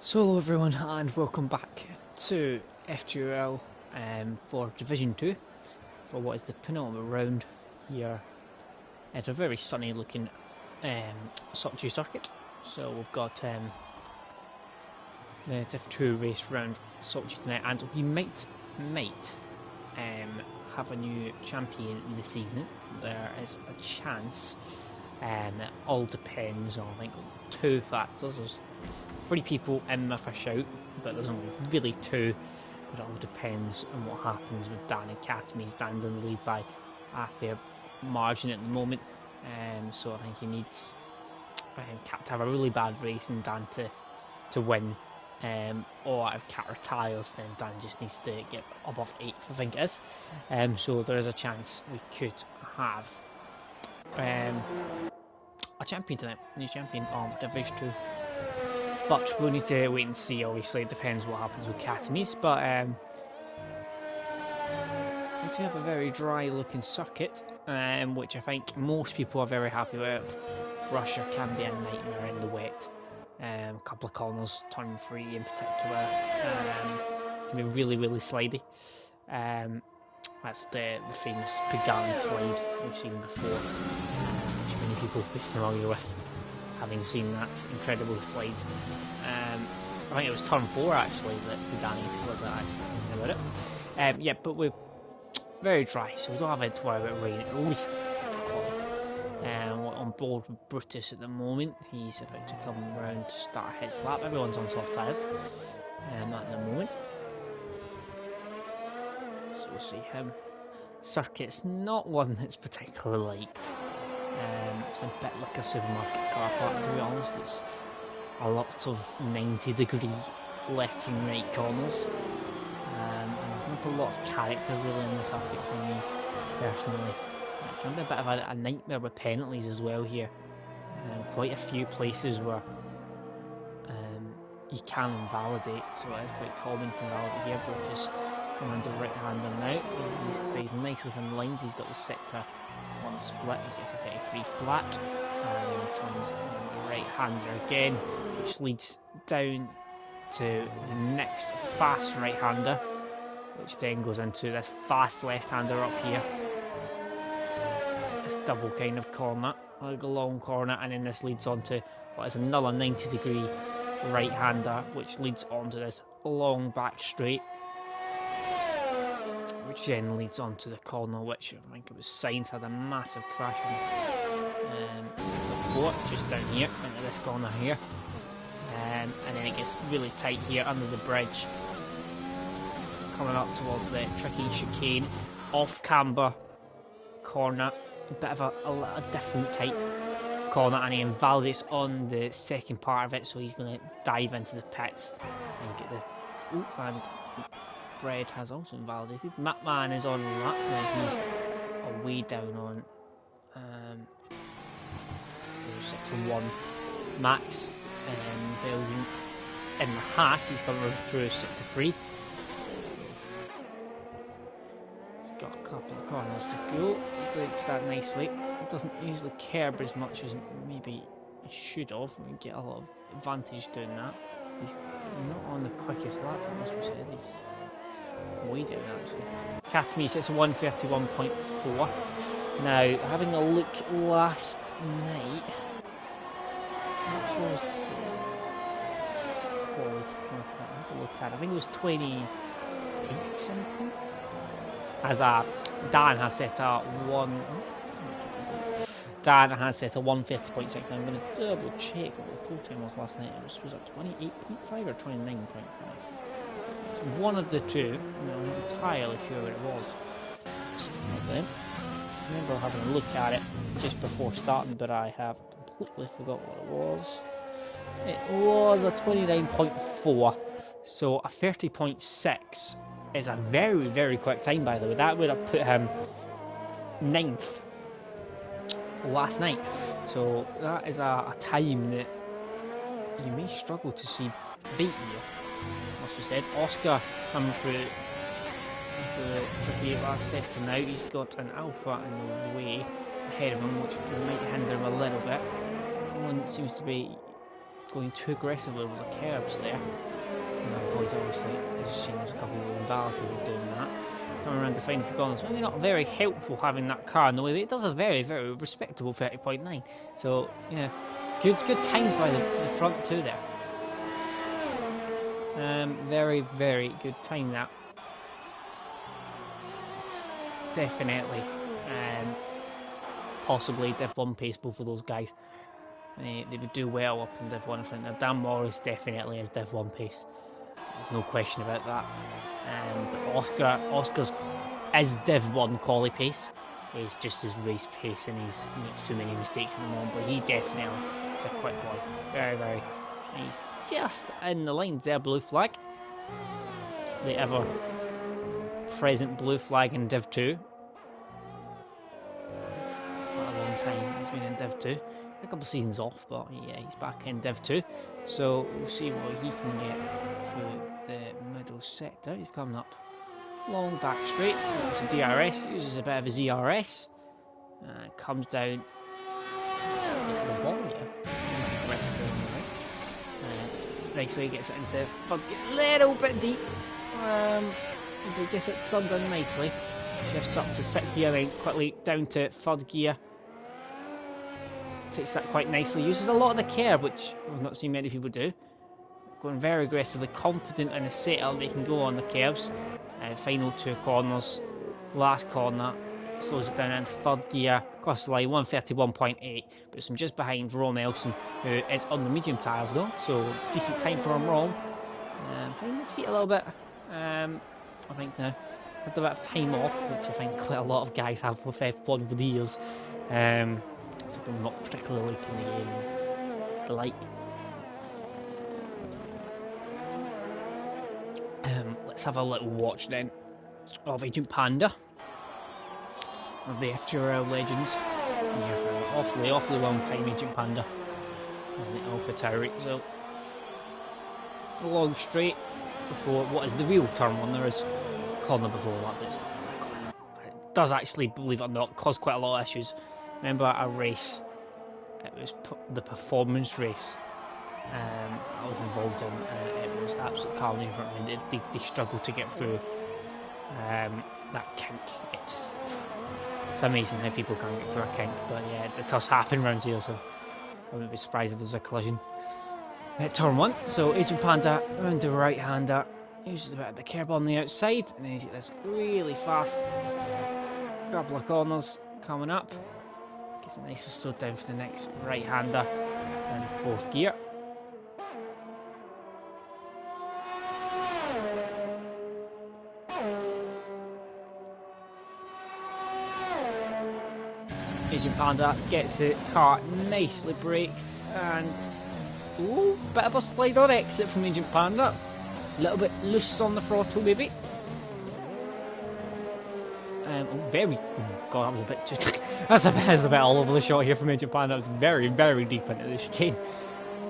So hello everyone and welcome back to FTRL for Division 2 for what is the penultimate round here. It's a very sunny looking Sochi circuit, so we've got the Div 2 race round Sochi tonight, and we might have a new champion this evening. There is a chance, it all depends on, I think, two factors. There's 3 people in with a shout, but there's only really 2. It all depends on what happens with Dan and Katami. Dan's in the lead by a fair margin at the moment, so I think he needs Kat to have a really bad race and Dan to win, or if Kat retires then Dan just needs to get above 8th, I think it is. So there is a chance we could have a champion tonight, new champion of Division 2. But we'll need to wait and see. Obviously, it depends what happens with Katamis. But we do have a very dry looking circuit, which I think most people are very happy with. Russia can be a nightmare in the wet. A couple of corners, turn 3 in particular, can be really slidey. That's the famous Pagani slide we've seen before, which many people will be familiar with, having seen that incredible slide. I think it was turn 4 actually that Pagani slid that, actually thinking about it. Yeah, but we're very dry, so we don't have it to worry about rain, at least we're on board with Brutus at the moment. He's about to come round to start his lap. Everyone's on soft tyres at the moment, so we'll see him. Circuit's not one that's particularly liked. It's a bit like a supermarket car park, to be honest. It's a lot of 90-degree left and right corners, and there's not a lot of character really in the circuit for me personally. It can be a bit of a nightmare with penalties as well here. Quite a few places where you can invalidate, so it is quite common to invalidate here. But just coming into right-hander now, he's nice within lines. He's got the sector 1 split, he gets a 33 flat, and then he turns right-hander again, which leads down to the next fast right-hander, which then goes into this fast left-hander up here. This double kind of corner, like a long corner, and then this leads on to what is another 90-degree right-hander, which leads on to this long back straight, which then leads on to the corner, which I think it was Sainz had a massive crash on before, just down here, into this corner here, and then it gets really tight here under the bridge, coming up towards the tricky chicane, off camber corner, a bit of a different type corner, and he invalidates on the second part of it, so he's going to dive into the pits and get the... Ooh, and Fred has also invalidated. Matman is on lap now, he's way down on sector 1. Max Belgium in the Haas, he's coming through sector 3. He's got a couple of corners to go, he breaks that nicely. He doesn't usually curb as much as maybe he should have, we get a lot of advantage doing that. He's not on the quickest lap, that must be said. He's way down actually. Katami sits 131.4. Now, having a look last night, what was the look at? I think it was 28 something. As Dan has set a Dan has set a 150.6. I'm going to double check what the pull time was last night. It was it 28.5 or 29.5? One of the two. I'm not entirely sure what it was. I remember having a look at it just before starting, but I have completely forgot what it was. It was a 29.4, so a 30.6 is a very quick time, by the way. That would have put him 9th last night, so that is a time that you may struggle to see beat you, must be said. Oscar coming through the tricky last sector now. He's got an Alpha in the way ahead of him, which might hinder him a little bit. One seems to be going too aggressively with the curbs there. Avoids obviously, as you've seen, there's a couple of invalidated doing that. Coming around to find the corners, maybe not very helpful having that car in the way, but it does a very, very respectable 30.9. So yeah, good times by the front two there. Very, very good time that. It's definitely possibly Div 1 pace, both of those guys. They would do well up in Div 1 in front. Now Dan Morris definitely is Div 1 pace. There's no question about that. But Oscar's is Div 1 quality pace. He's just his race pace and he makes too many mistakes at the moment, but he definitely is a quick boy. Very, very. He's just in the lines there, blue flag. The ever present blue flag in Div 2. What a long time he's been in Div 2. A couple of seasons off, but yeah, he's back in Div 2. So we'll see what he can get through the middle sector. He's coming up long back straight to DRS, uses a bit of his ERS, comes down the wall here. Nicely gets it into a little bit deep, but gets it turned in nicely. Shifts up to 6th gear, then quickly down to 3rd gear. Takes that quite nicely, uses a lot of the curb, which I've not seen many people do. Going very aggressively, confident in the setup they can go on the curbs. Final 2 corners, last corner, slows it down into 3rd gear, across the line, 131.8, puts him just behind Ron Elson, who is on the medium tyres though, so decent time for him, Ron. Finding his feet a little bit, I think now. Had a bit of time off, which I think quite a lot of guys have with F1 over the years. So I'm not particularly liking the game, the like. Let's have a little watch then of Agent Panda, of the FTRL legends. Yeah, awfully long time Agent Panda on the AlphaTauri. So a long straight before what is the real turn one. There is a corner before that, but it does actually, believe it or not, cause quite a lot of issues. Remember a race, it was the performance race I was involved in. It was absolute carnage. They struggled to get through that kink. It's amazing how people can't get through a kink, but yeah, it does happen around here, so I wouldn't be surprised if there's a collision. Turn 1, so Agent Panda round the right hander, uses a bit of the curb on the outside, and then he's got this really fast couple of corners coming up. Gets it nice and slowed down for the next right hander and 4th gear. Agent Panda gets the car nicely braked, and ooh, bit of a slide on exit from Agent Panda. A little bit loose on the throttle maybe. God, that was a bit too that's a bit all over the shot here from Agent Panda. That was very, very deep into the chicane.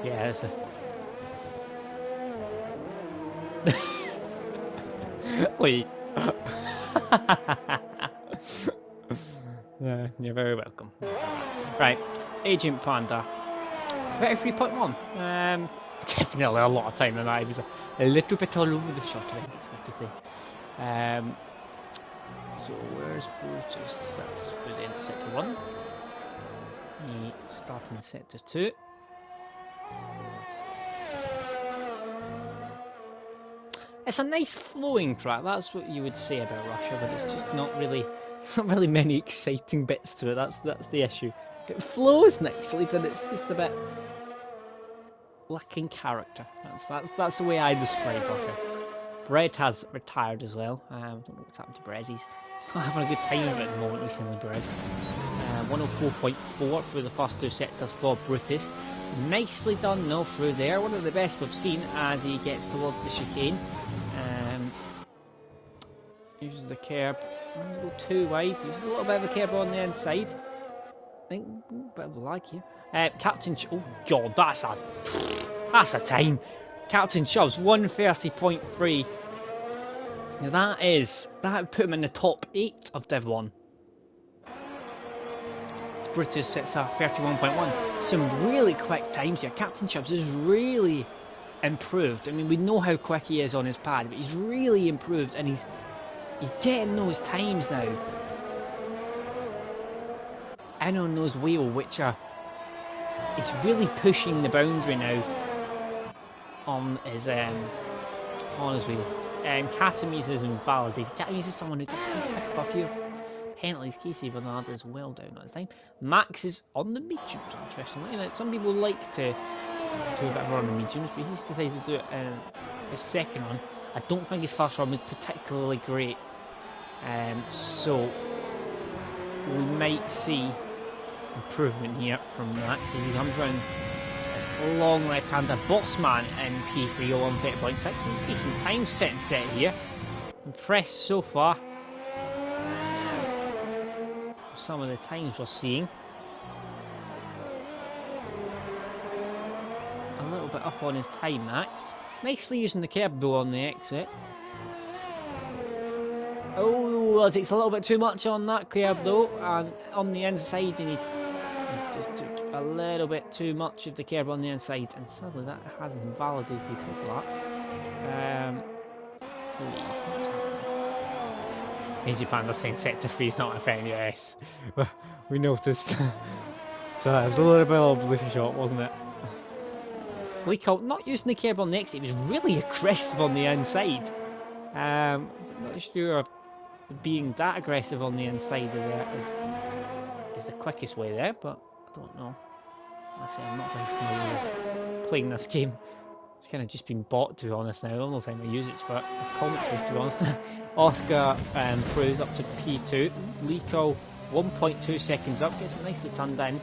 Yeah, that's a wait. You're very welcome. Right, Agent Panda. 33.1. Definitely a lot of time than that. He was a little bit all over the shot, I think it's fair to say. So where's Brutus? That's for the end of sector 1. Starting sector 2. It's a nice flowing track, that's what you would say about Russia, but it's just not really many exciting bits to it. That's the issue. It flows nicely, but it's just a bit lacking character. That's the way I describe Russia. Bread has retired as well. I don't know what's happened to Bread. He's not having a good time of it at the moment recently, Bread. 104.4 through the first 2 sectors for Brutus. Nicely done though through there. One of the best we've seen as he gets towards the chicane. Uses the curb. I'm going to go too wide. Uses a little bit of a curb on the inside. I think a bit of a lag here. Captain oh god, that's a time. Captain Chubbs 130.3. Now that would put him in the top 8 of Div 1. It's Brutus sits at 31.1. Some really quick times here. Captain Chubbs has really improved. I mean, we know how quick he is on his pad, but he's really improved, and he's getting those times now in on those wheel, which are, he's really pushing the boundary now on his wheel. Katamise is invalidated. Katamise is someone who does pick up a few penalties. Casey Bernard is well down on his time. Max is on the mediums, interestingly. Now, some people like to do a bit more on the mediums, but he's decided to do it in his second run. I don't think his first run was particularly great, so we might see improvement here from Max as he comes round this long left-hander. Bossman in P3 on 30.6. Decent time set here. Impressed so far. Some of the times we're seeing. A little bit up on his time, Max. Nicely using the curb though on the exit. Oh, it takes a little bit too much on that curb though, and on the inside, and he's just took a little bit too much of the curb on the inside, and sadly that has invalidated his lap. Easy Panda saying sector 3 is not affecting the S. We noticed. So it was a little bit of a blue shot, wasn't it? Leakout not using the curb on the exit, he was really aggressive on the inside. I'm not sure if being that aggressive on the inside of there is the quickest way there, but I don't know. I say I'm not very familiar with playing this game. It's kind of just been bought, to be honest now. The only time I use it's for commentary, to be honest. Oscar proves up to P2. Lico 1.2 seconds up, gets it nicely turned in.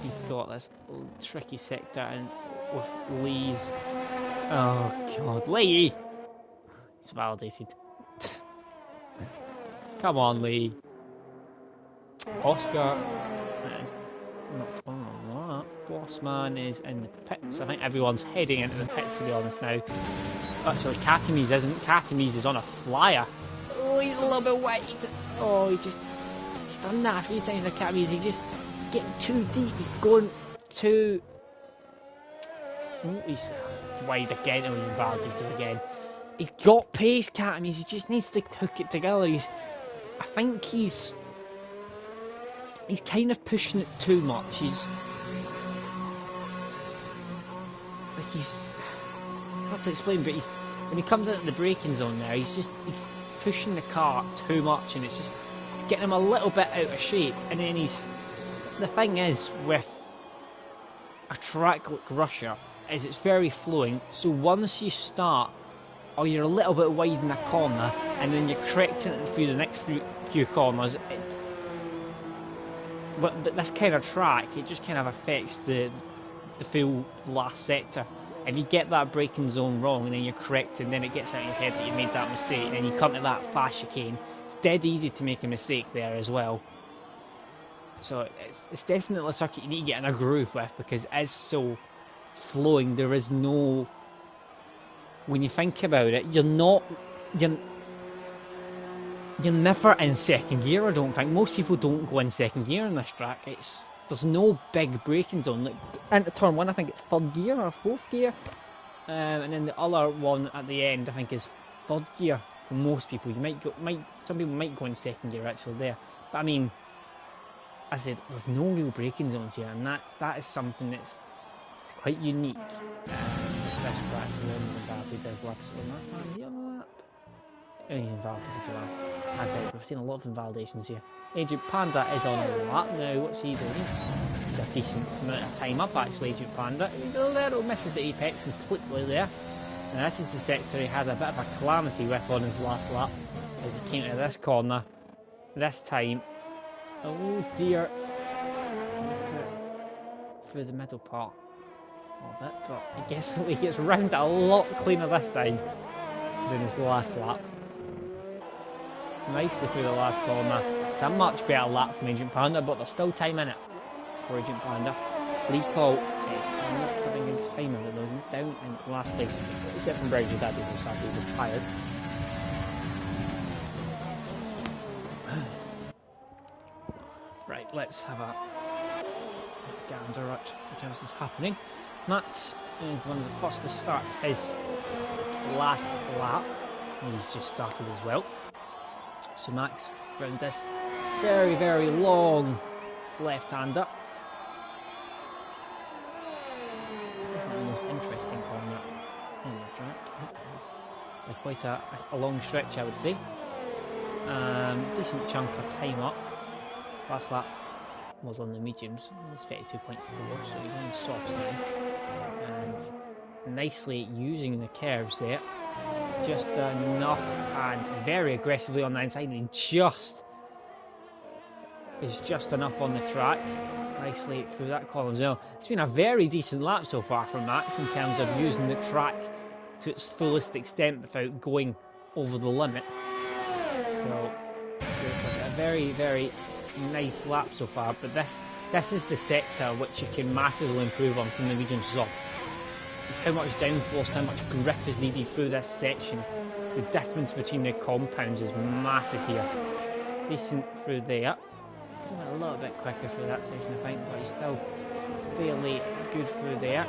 He's got this tricky sector, and with Lee's. Oh god, Lee! It's validated. Come on, Lee. Oscar is not on that. Bossman is in the pits. I think everyone's heading into the pits, to be honest now. Actually, Katamise isn't. Katamise is on a flyer. Oh, he's a little bit wide. Oh, he's done that a few times with Katamise. He's just getting too deep. He's going too. Oh, he's wide again. Oh, he's invalidated again. He's got pace, Katamise. He just needs to hook it together. I think he's kind of pushing it too much. He's hard to explain, but when he comes into the braking zone there, he's pushing the car too much, and it's getting him a little bit out of shape. And then the thing is with a track like Russia is it's very flowing, so once you start, or you're a little bit wide in a corner, and then you're correcting it through the next few corners, but this kind of track, it just kind of affects the full last sector. If you get that braking zone wrong and then you're correcting, then it gets out of your head that you made that mistake, and then you come to that fast chicane. It's dead easy to make a mistake there as well. So it's definitely a circuit you need to get in a groove with, because it is so flowing. There is no, when you think about it, you're never in second gear. I don't think most people don't go in second gear in this track. There's no big braking zone. Like into turn 1, I think it's third gear or fourth gear, and then the other one at the end, I think, is third gear for most people. Some people might go in second gear actually there, but I mean, I said there's no real braking zones here, and that is something it's quite unique. This track, the does laps on that man, the other lap. And he's invalidated as well. As I said, we've seen a lot of invalidations here. Agent Panda is on a lap now. What's he doing? He's a decent amount of time up actually, Agent Panda. He's a little misses the apex completely there. And this is the sector he had a bit of a calamity with on his last lap as he came to this corner. This time, oh dear, through the middle part of it, but I guess he gets round a lot cleaner this time than his last lap. Nicely through the last corner. It's a much better lap from Agent Panda, but there's still time in it for Agent Panda. Leakout is not having a good time of it though. He's down in last place. He's different Browser Daddy was sadly retired. let's have a gander at what else is happening. Max is one of the first to start his last lap. He's just started as well. So Max round this very, very long left-hander. The most interesting corner on the track. Quite a long stretch, I would say. Decent chunk of time up. Last lap was on the mediums. It's 32.4, so he's on softs now. And nicely using the curves there. Just enough and very aggressively on the inside, and is just enough on the track. Nicely through that corner as well. It's been a very decent lap so far from Max in terms of using the track to its fullest extent without going over the limit. So a very, very nice lap so far, but this is the sector which you can massively improve on from the mediums up. How much downforce, how much grip is needed through this section. The difference between the compounds is massive here. Decent through there. He went a little bit quicker through that section, I think, but he's still fairly good through there.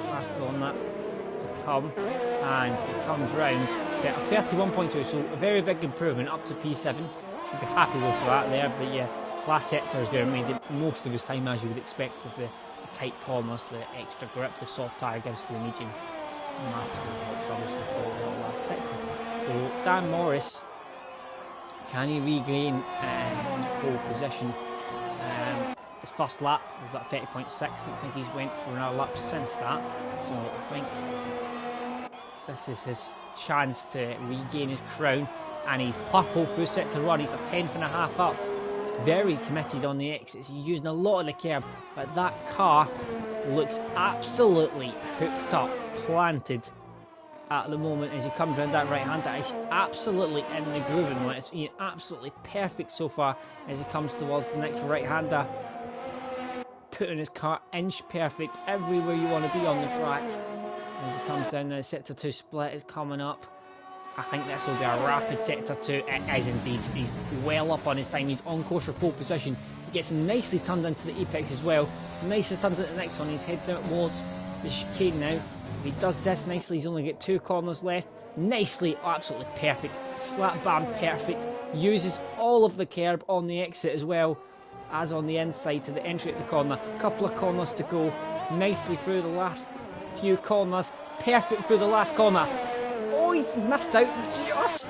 Last corner to come, and he comes round to 31.2, so a very big improvement up to P7. Should be happy with that there, but yeah, last sector is going to make it most of his time, as you would expect with the tight corners, the extra grip the soft tyre gives to the medium. Massively helps obviously for the last sector. So Dan Morris, can he regain pole position? His first lap was that 30.6. I don't think he's went for another lap since that. So I think this is his chance to regain his crown. And he's purple through sector 1. He's a 10.5 up. Very committed on the exits. He's using a lot of the curb, but that car looks absolutely hooked up, planted at the moment as he comes around that right hander. He's absolutely in the groove, and it's been absolutely perfect so far as he comes towards the next right hander, putting his car inch perfect everywhere you want to be on the track. As he comes down, the sector 2 split is coming up. I think this will be a rapid sector 2. It is indeed. He's well up on his time. He's on course for pole position. He gets nicely turned into the apex as well. Nicely turned into the next one. He's heading out towards the chicane now. If he does this nicely, he's only got 2 corners left. Nicely, absolutely perfect. Slap bam perfect. Uses all of the curb on the exit as well as on the inside to the entry at the corner. Couple of corners to go. Nicely through the last few corners. Perfect through the last corner. Oh, he's missed out just.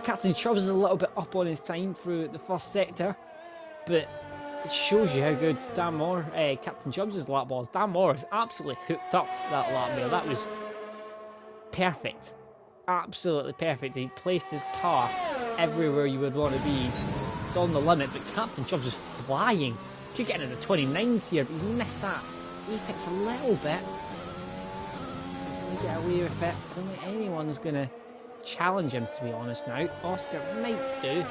Captain Chubbs is a little bit up on his time through the first sector, but it shows you how good Captain Chubbs' lap was. Dan Moore is absolutely hooked up that lap there. That was perfect. Absolutely perfect. He placed his car everywhere you would want to be. It's on the limit, but Captain Chubbs is flying. Could get into the 29s here, but he missed that apex a little bit. Get away with it. I don't think anyone's going to challenge him, to be honest now. Oscar might do.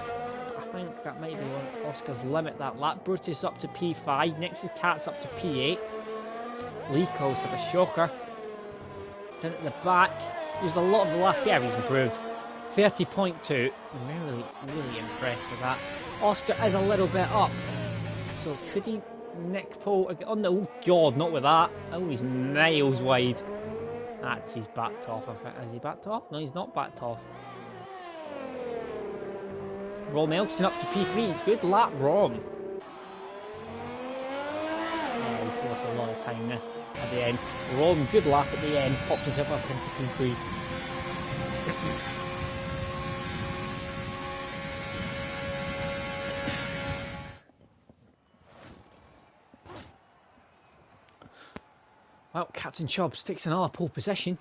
I think that might be one Oscar's limit that lap. Brutus up to P5. Next is Cat's up to P8. Lee calls for the shocker. Down at the back. Used a lot of the last gear. He's improved. 30.2. I'm really impressed with that. Oscar is a little bit up. So could he nick pole? Oh no, God, not with that. Oh, he's miles wide. That's he's backed off, I think. Is he backed off? No, he's not backed off. Rom Elkson up to P3. Good lap, Rom. Yeah, he's lost a lot of time there at the end. Rom, good lap at the end. Pops himself up into P3. Well, Captain Chubbs takes another pole position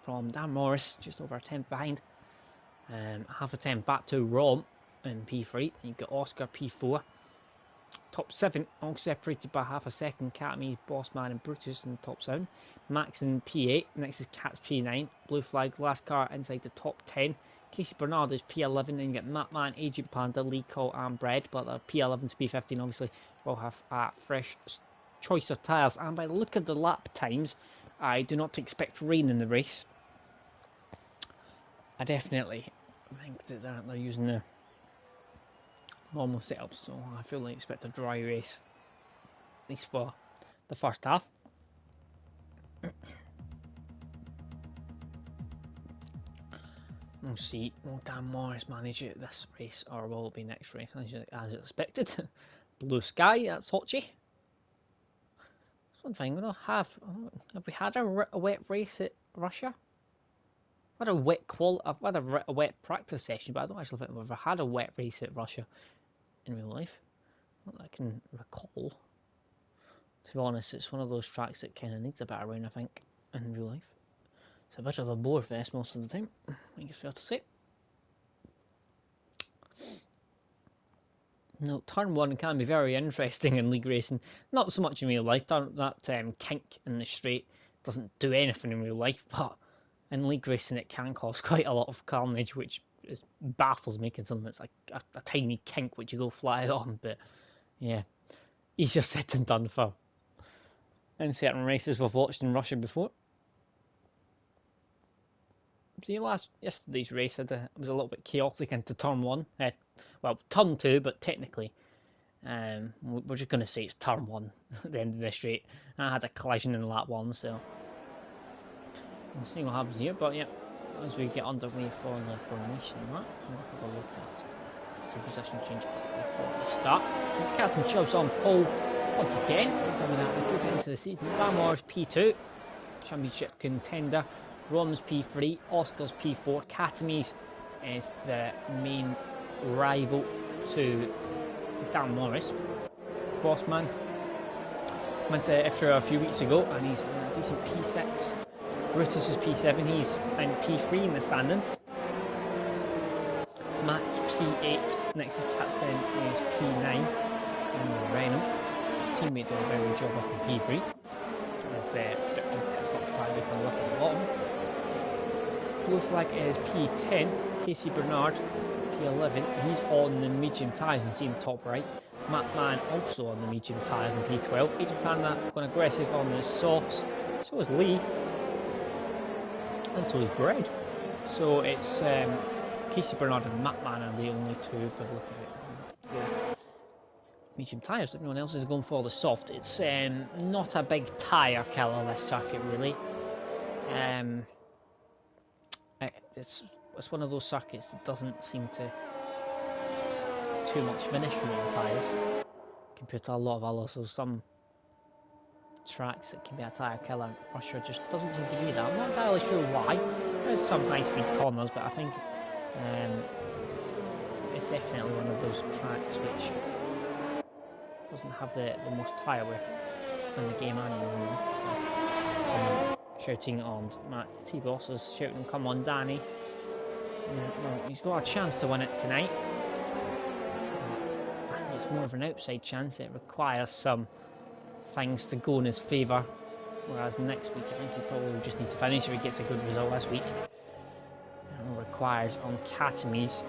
from Dan Morris, just over a 10th behind. Half a 10 back to Rom in P3. You've got Oscar P4. Top 7, all separated by half a second. Catamese, Bossman and Brutus in the top 7. Max in P8. Next is Cat's P9. Blue flag, last car inside the top 10. Casey Bernard is P11. Then you get Matman, Agent Panda, Lee Cole and Bread. But P11 to P15 obviously will have a fresh choice of tyres. And by the look of the lap times, I do not expect rain in the race. I definitely think that they're using the normal setup, so I fully expect a dry race, at least for the first half. We'll see. Will Dan Morris manage it this race, or will it be next race as expected? Blue sky at Sochi. One thing we don't have we had a wet race at Russia? I've had a wet practice session, but I don't actually think we've ever had a wet race at Russia in real life. Not that I can recall. To be honest, it's one of those tracks that kind of needs a bit of rain, I think, in real life. It's a bit of a bore fest most of the time, I think it's fair to say. No, turn 1 can be very interesting in league racing. Not so much in real life. That kink in the straight doesn't do anything in real life, but in league racing it can cause quite a lot of carnage, which baffles me, considering it's like a tiny kink which you go fly on. But yeah, easier said than done for in certain races we've watched in Russia before. So yesterday's race was a little bit chaotic into turn 1. Well, turn 2, but technically, we're just going to say it's turn 1 at the end of the straight. I had a collision in lap 1, so we'll see what happens here. But yeah, as we get underway for the formation lap, we'll have a look at the position change before the start. Captain Chubb's on pole once again. Something that we good into the season. Dan Morris P2, championship contender. Rom's P3, Oscar's P4, Katamis is the main rival to Dan Morris. Bossman went to FTRL a few weeks ago and he's in a decent P6. Brutus is P7, he's in P3 in the standings. Matt's P8, next is Captain is P9 in the Renault. His teammate did a very good job up in P3. As the Victor Pitstop driver can look at the bottom. Blue flag is P10, Casey Bernard, P11, he's on the medium tyres, you see in the top right. Matt Mann also on the medium tyres in P12. Adrian Panda going aggressive on the softs, so is Lee, and so is Bread. So it's Casey Bernard and Matt Mann are the only two, but look at it. The medium tyres, everyone else is going for the soft. It's not a big tyre killer, this circuit, really. It's one of those circuits that doesn't seem to too much finish from the tyres compared to a lot of others. So some tracks that can be a tyre killer, Russia just doesn't seem to be that. I'm not entirely sure why. There's some high speed corners, but I think it's definitely one of those tracks which doesn't have the most tyre wear in the game anymore. So, shouting on Matt T-Boss is shouting, come on Danny. Well, he's got a chance to win it tonight. It's more of an outside chance. It requires some things to go in his favour, whereas next week I think he probably just need to finish if he gets a good result this week. And requires on Katamis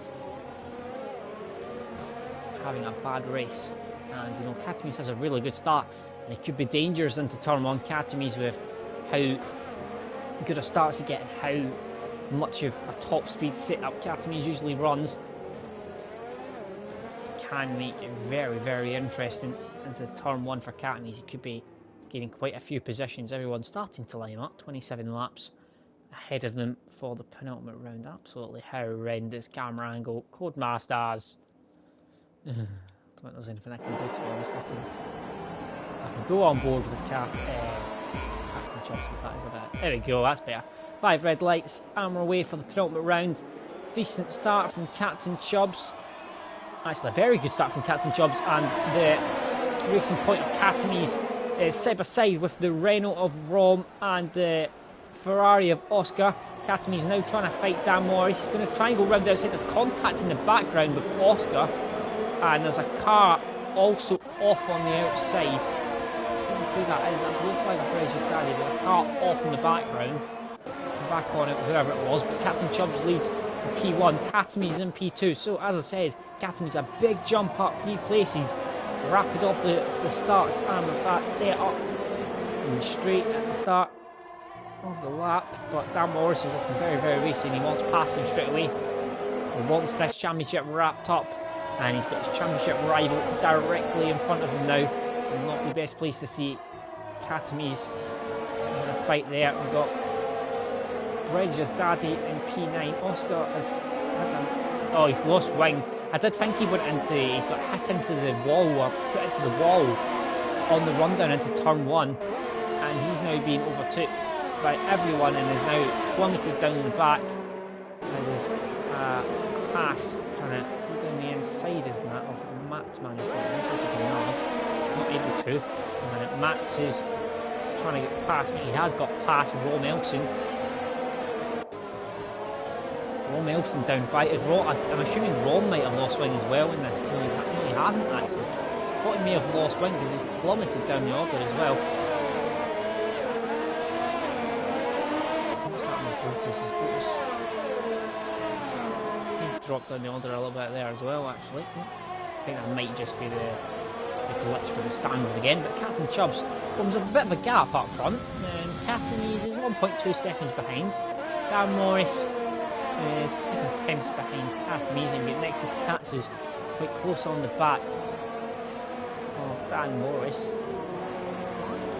having a bad race, and you know Katamis has a really good start and it could be dangerous into turn 1. Katamis with how good a start to get, how much of a top speed setup Katamis usually runs, can make it very, very interesting into turn 1 for Katamis. He could be gaining quite a few positions. Everyone's starting to line up, 27 laps ahead of them for the penultimate round. Absolutely horrendous camera angle. Codemasters. I don't think there's anything I can do, to be honest. I can go on board with Captain Chubbs, but that is a bit. There we go, that's better. 5 red lights, and we're away for the penultimate round. Decent start from Captain Chubbs. Actually, a very good start from Captain Chubbs, and the racing point of Katamis is side by side with the Renault of Rom and the Ferrari of Oscar. Katamis now trying to fight Dan Morris. He's going to try and go round the outside. There's contact in the background with Oscar, and there's a car also off on the outside. Who that is? That looks like a British Daddy, but a car off in the background. Back on it, whoever it was, but Captain Chubbs leads for P1, Katamis in P2. So as I said, Katamis a big jump up 3 places, rapid off the start stand with that set up and straight at the start of the lap. But Dan Morris is looking very, very racing. He wants past him straight away. He wants this championship wrapped up and he's got his championship rival directly in front of him now. Not the best place to see Katami's in a fight there. We've got Bridges, Daddy in P9. Oscar has had oh, he's lost wing. I did think he got hit into the wall, or put into the wall on the run down into turn 1, and he's now being overtook by everyone and is now plummeted down the back. There's a pass trying to go down the inside, isn't that, of Matt's man. Not able to. And Matt is trying to get past. He has got past Ron Elson. Ron Elson down fight. I'm assuming Ron might have lost wing as well in this. No, he hasn't actually. I thought he may have lost wing because he's plummeted down the order as well. What's happening with Brutus? He dropped down the order a little bit there as well, actually. I think that might just be the glitch with the standard again, but Captain Chubbs comes a bit of a gap up front, and Captain is 1.2 seconds behind. Dan Morris is 7 tenths behind Captain, but next is Katz, who's quite close on the back of Dan Morris.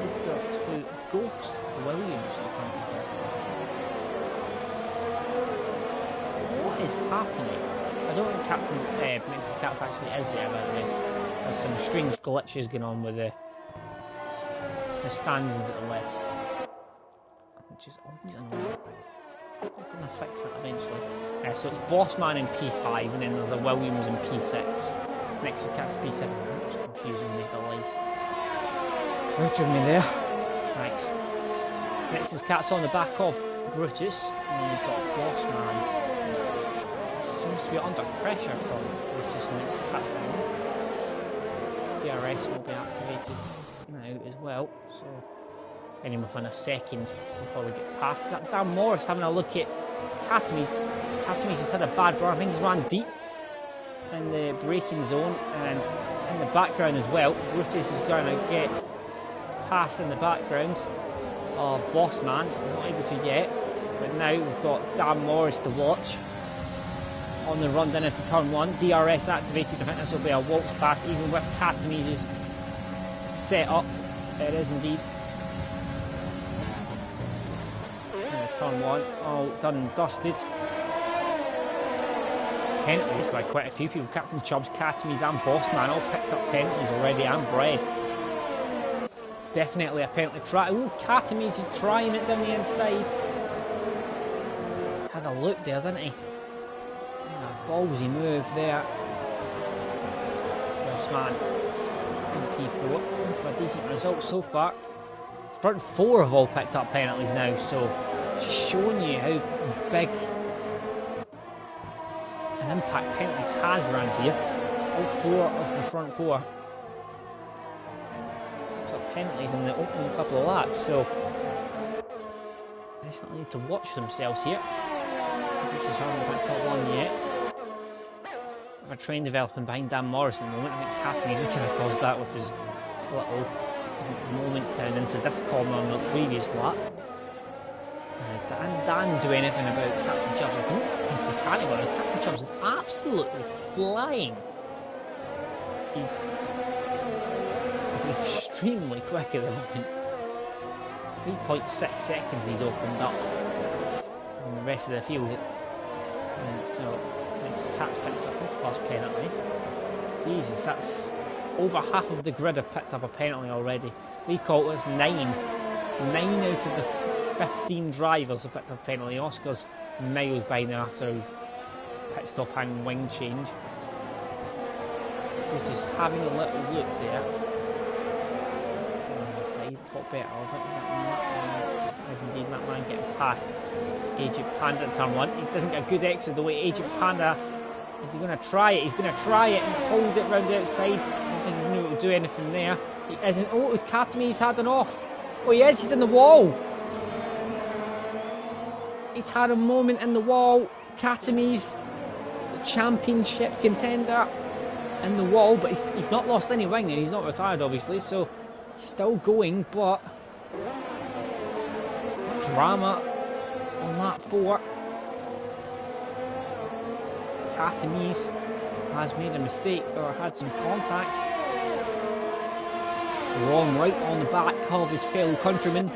He's got to Ghost Williams. What is happening? I don't think Captain Mrs. Katz actually is there, by the way. There's some strange glitches going on with the standings at the left, which is always annoying. I'm going to fix that eventually. So it's Bossman in P5, and then there's a Williams in P6. Next is Katz P7. It's confusing me, the life. Richard me there. Right. Next is Katz on the back of Brutus, and you've got Bossman. Seems to be under pressure from Brutus, and it's Katz. FTRL will be activated now as well, so anyway, within a second we'll probably get past that. Dan Morris having a look at Katami. Katami's just had a bad run. I think he's ran deep in the braking zone and in the background as well. Brutus is trying to get past in the background of Bossman. He's not able to yet, but now we've got Dan Morris to watch on the run down into turn 1. DRS activated. I think this will be a waltz pass, even with Katami's set up. It is indeed. Turn 1, all done and dusted. Penalties by quite a few people. Captain Chubbs, Katami's and Bossman all picked up penalties already, and Bread. Definitely a penalty try. Oh, Katami's is trying it down the inside. Had a look there, didn't he? Ballsy move there. Bossman in P4 for a decent result so far. Front 4 have all picked up penalties now, so just showing you how big an impact penalties has around here. All 4 of the front 4 picked up penalties in the opening couple of laps, so definitely need to watch themselves here. Which is hard to pick up one yet. A train developing behind Dan Morris at the moment. I think Katami just kind of caused that with his little moment down into this corner on the previous lap. Dan do anything about Captain Chubbs? I don't think he can anymore. Captain Chubbs is absolutely flying. He's extremely quick at the moment. 3.6 seconds he's opened up in the rest of the field. So Katz picks up his first penalty. Jesus, that's over half of the grid have picked up a penalty already. Lee Coulter's 9. 9 out of the 15 drivers have picked up a penalty. Oscar's miles behind after his pit stop and wing change. He's just having a little look there. On the side, what better of it? Is indeed that man getting past Agent Panda in turn 1. He doesn't get a good exit the way Agent Panda. Is he going to try it? He's going to try it and hold it round the outside. I don't think he's going to do anything there. He isn't. Oh, it was Katami. He's had an off. Oh, he is. He's in the wall. He's had a moment in the wall. Katami's the championship contender in the wall, but he's not lost any wing and he's not retired, obviously, so he's still going, but drama on lap 4. Katami's has made a mistake or had some contact. Rom right on the back of his fellow countryman.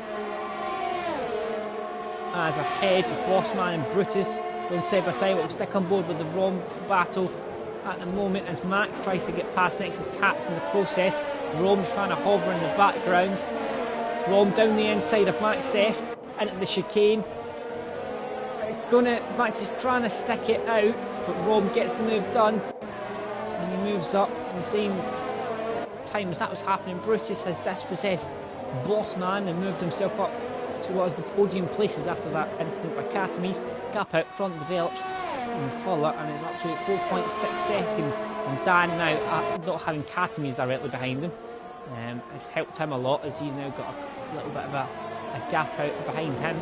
As ahead of Bossman and Brutus going side by side, will stick on board with the Rom battle at the moment as Max tries to get past Nexus Cats in the process. Rom's trying to hover in the background. Rom down the inside of Max Def into the chicane. Max is trying to stick it out, but Rom gets the move done and he moves up at the same time as that was happening. Brutus has dispossessed Bossman and moves himself up towards the podium places after that incident by Katamis. Gap out front develops and further, and it's up to 4.6 seconds. And Dan now, not having Katamis directly behind him, has helped him a lot as he's now got a little bit of a gap out behind him.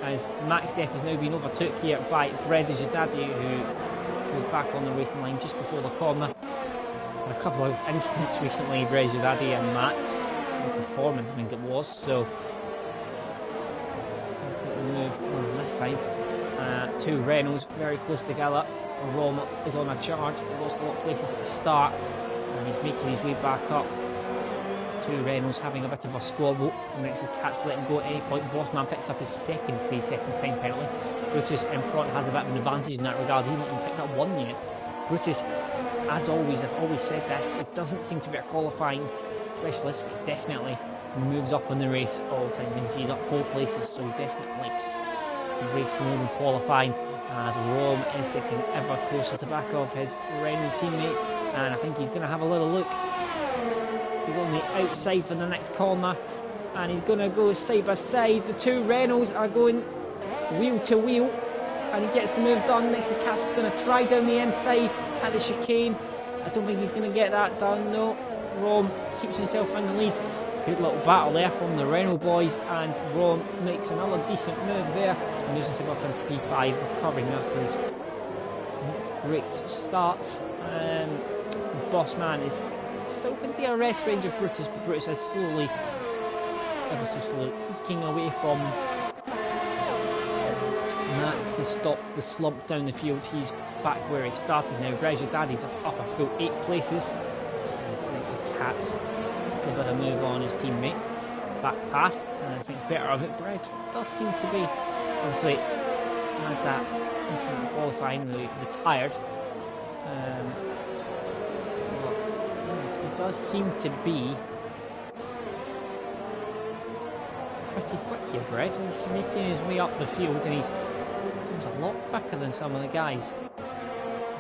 As Max Def has now been overtook here by Bread Jadadi, who was back on the racing line just before the corner. And a couple of incidents recently, Bread Jadadi and Max, the performance I think it was, so move on this time. Two Renaults very close together. Rom is on a charge, lost a lot of places at the start, and he's making his way back up. Two Renaults having a bit of a squabble. Nexus Cats letting go at any point. Bossman picks up his second 3-second time penalty. Brutus in front has a bit of an advantage in that regard. He's not even picked up one yet. Brutus, as always, I've always said this, it doesn't seem to be a qualifying specialist, but he definitely moves up in the race all the time. He's up 4 places, so he definitely likes the race more than qualifying. As Rom is getting ever closer to back of his Renault teammate, and I think he's going to have a little look. He's on the outside for the next corner, and he's going to go side by side. The two Renaults are going wheel to wheel, and he gets the move done. Nexus Cats is going to try down the inside at the chicane. I don't think he's going to get that done, no. Rom keeps himself in the lead. Good little battle there from the Renault boys, and Rom makes another decent move there and moves himself up into P5, recovering after his great start. Bossman is still in DRS range of Brutus, but Brutus is slowly, ever so slowly, eking away from Max. Has stopped the slump down the field. He's back where he started now. Breja Daddy's up a full 8 places. Nexus Cats a bit of move on his teammate. Back past, and I think better of it. Bread does seem to be, obviously, had that incident qualifying, really retired. He does seem to be pretty quick here, Bread. He's making his way up the field, and he seems a lot quicker than some of the guys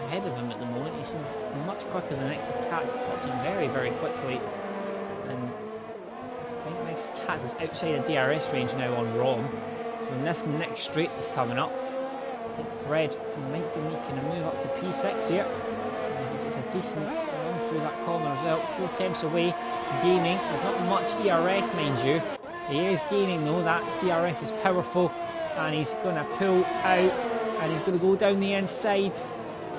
ahead of him at the moment. He seems much quicker than Nexus Cats, watching very, very quickly. And I think Nexus Cats is outside of DRS range now on Rom. When this next straight is coming up, I think Red might be making a move up to P6 here. As he gets a decent run through that corner as well. 4 tenths away, gaining. There's not much ERS, mind you. He is gaining though. That DRS is powerful, and he's going to pull out, and he's going to go down the inside.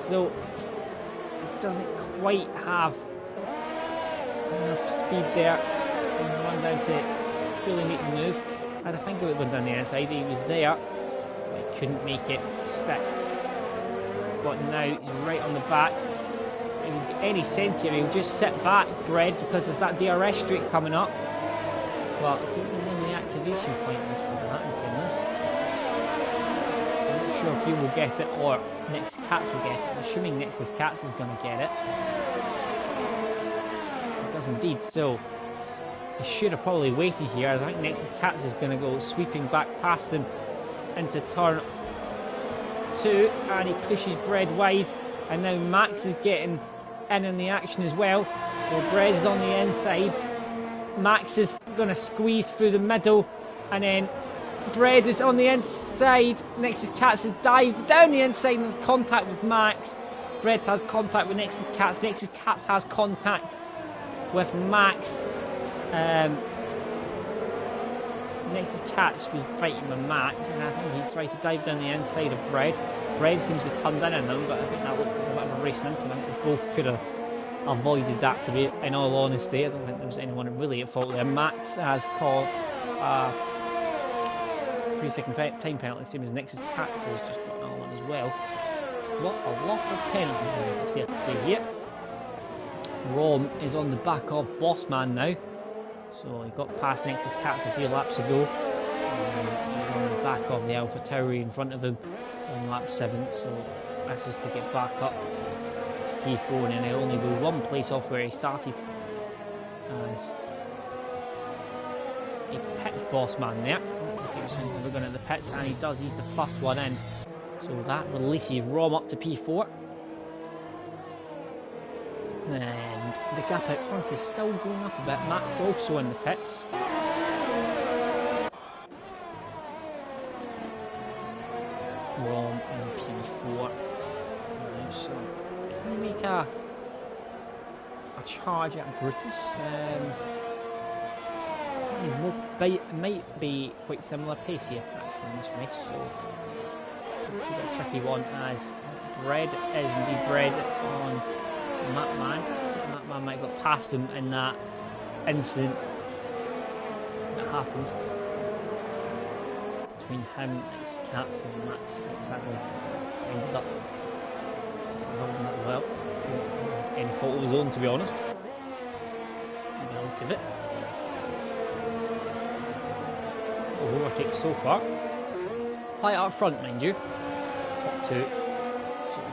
Though he doesn't quite have enough speed there and run down to fully make the move. I think it would have gone down the inside. He was there, but he couldn't make it stick. But now he's right on the back. If he's got any sense here, he'll just sit back, Bread, because there's that DRS streak coming up. But I don't know when the activation point is for that, in fairness. I'm not sure if he will get it or Nexus Cats will get it. I'm assuming Nexus Cats is going to get it. Indeed, so he should have probably waited here. I think Nexus Cats is going to go sweeping back past him into turn 2, and he pushes Bread wide, and now Max is getting in the action as well. So Bread is on the inside, Max is going to squeeze through the middle, and then Bread is on the inside. Nexus Cats has dived down the inside and has contact with Max. Bread has contact with Nexus Cats. Nexus Cats has contact with Max. Nexus Cats was fighting with Max, and I think he's tried to dive down the inside of Bread. Bread seems to have turned in on them, but I think that looked like a bit of a racement. I think they both could have avoided that, to be in all honesty. I don't think there was anyone really at fault there. Max has called a 3-second time penalty, same as Nexus Cats, who's just got another one as well. A lot of penalties, it's fair to say here. Rom is on the back of Bossman now. So he got past next to Cats a few laps ago. He's on the back of the Alpha Tauri in front of him on lap 7. So this is to get back up to P4, and he'll only go one place off where he started. As he pits Bossman there. He was looking at the pits, and he does. He's the first one in. So that releases Rom up to P4. And the gap out front is still going up a bit. Matt's also in the pits. Rom in P4. So can we make a charge at Brutus? They might be quite similar pace here actually in this race. So it's a tricky one as Bread is indeed Bread on Matman might have got past him in that incident that happened between him, next Cats, and Max sadly ended up involved in that as well. Any fault of his own, to be honest. Maybe I'll give it. Overtake so far. Quite up front, mind you. Top 2.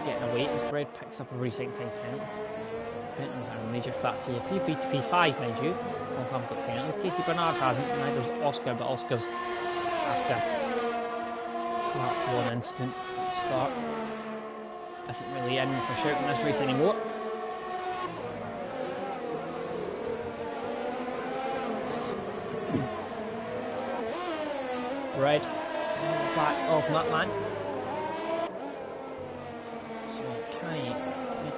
Getting away as Bread picks up a racing time penalty. Penalties are a major factor here. P3 to P5, mind you. All have got penalties. Casey Bernard hasn't, neither's Oscar, but Oscar's after that one incident at the start. Isn't really in for shouting this race anymore. Bread back of Matman.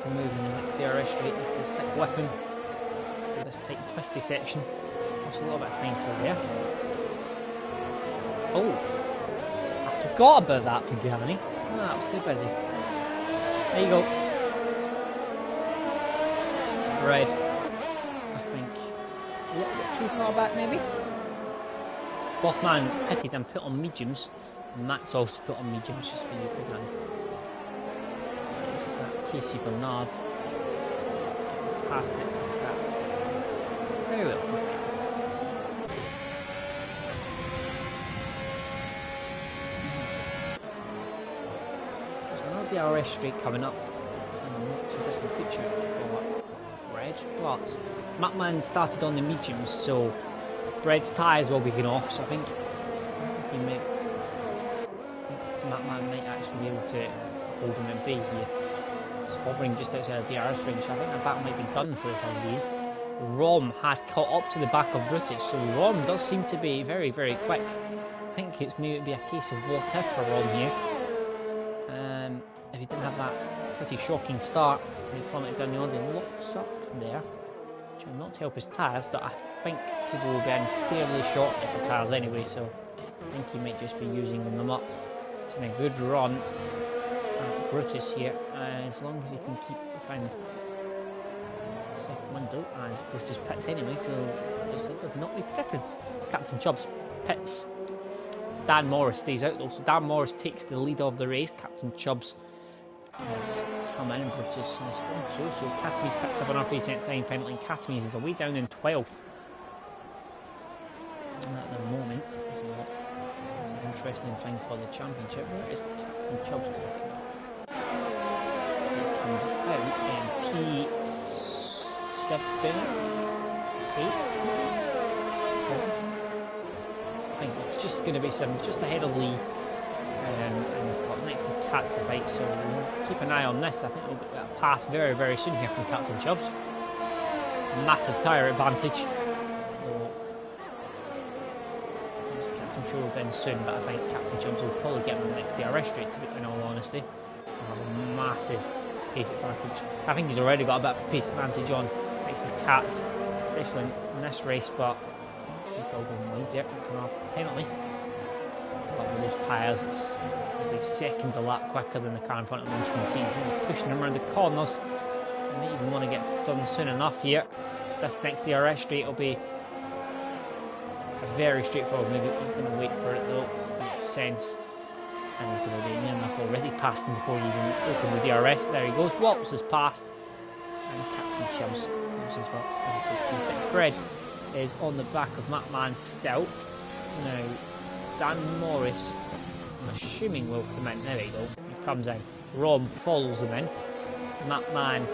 To move in the FTRL straight is to stick with him for this tight twisty section. There's a little bit of time for there. Oh, I forgot about that, Pagani. Oh, that was too busy. There you go. Red, I think a little bit too far back maybe. Bossman pitted and put on mediums, and Max also put on mediums just for you, Pagani. Casey Bernard past next to Cats. Very well. There's another DRS straight coming up in the not too distant future for Red, but Matman started on the mediums, so Bread's tyres will be going off, so I think Matman might actually be able to hold him at bay here. Hovering just outside of the DRS range, so I think that battle might be done for the time being. Rom has caught up to the back of Brutus, so Rom does seem to be very, very quick. I think it's maybe be a case of what if for Rom here. If he didn't have that pretty shocking start, and he plummeted down the road and locks up there, which will not help his tyres, but I think people will be in fairly short of the tyres anyway, so I think he might just be using them up. It's been a good run. Brutus here, as long as he can keep within the second window, as Brutus pits anyway, so it does not make a difference. Captain Chubbs pits. Dan Morris stays out though, so Dan Morris takes the lead of the race. Captain Chubbs has come in, Brutus has also, so Katames picks up an unprecedented time penalty, and Katames is away down in 12th at the moment, so it's an interesting thing for the championship. Where is Captain Chubbs going to come? Out in P7, 8, 7. I think it's just going to be 7, just ahead of Lee. And he's got next is Cats to fight, so we'll keep an eye on this. I think we'll get that pass very, very soon here from Captain Chubbs. Massive tyre advantage. So, Captain Chubbs will win soon, but I think Captain Chubbs will probably get him the next DRS straight, in all honesty. Have a massive pace advantage. I think he's already got a bit of pace advantage on next to Cats, especially in this race, but he's still going to lead there. It's another penalty. But with those tyres, it's maybe seconds a lap quicker than the car in front of him, as you can see. He's pushing him around the corners. He might even want to get done soon enough here. This next DRS straight will be a very straightforward move. He's going to wait for it though. Makes sense. And he's going to be near enough already, passed him before he even opened the DRS. There he goes, Wops has passed. And Captain Chubbs as well. P6 Bread is on the back of Matman still. Now, Dan Morris, I'm assuming will come in. There we go. He comes in. Rom follows him in. Matman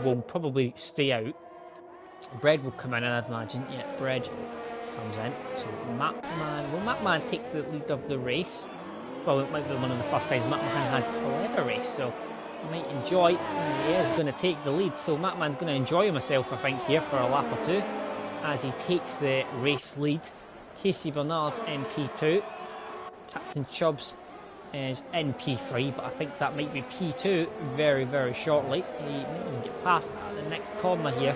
will probably stay out. Bread will come in, I'd imagine. Yeah, Bread comes in. So will Matman take the lead of the race? Well, it might be one of the first times Matman has led a race, so he might enjoy. He is going to take the lead, so Matman's going to enjoy himself, I think, here for a lap or two as he takes the race lead. Casey Bernard in P2. Captain Chubbs is in P3, but I think that might be P2 very, very shortly. He might even get past at the next corner here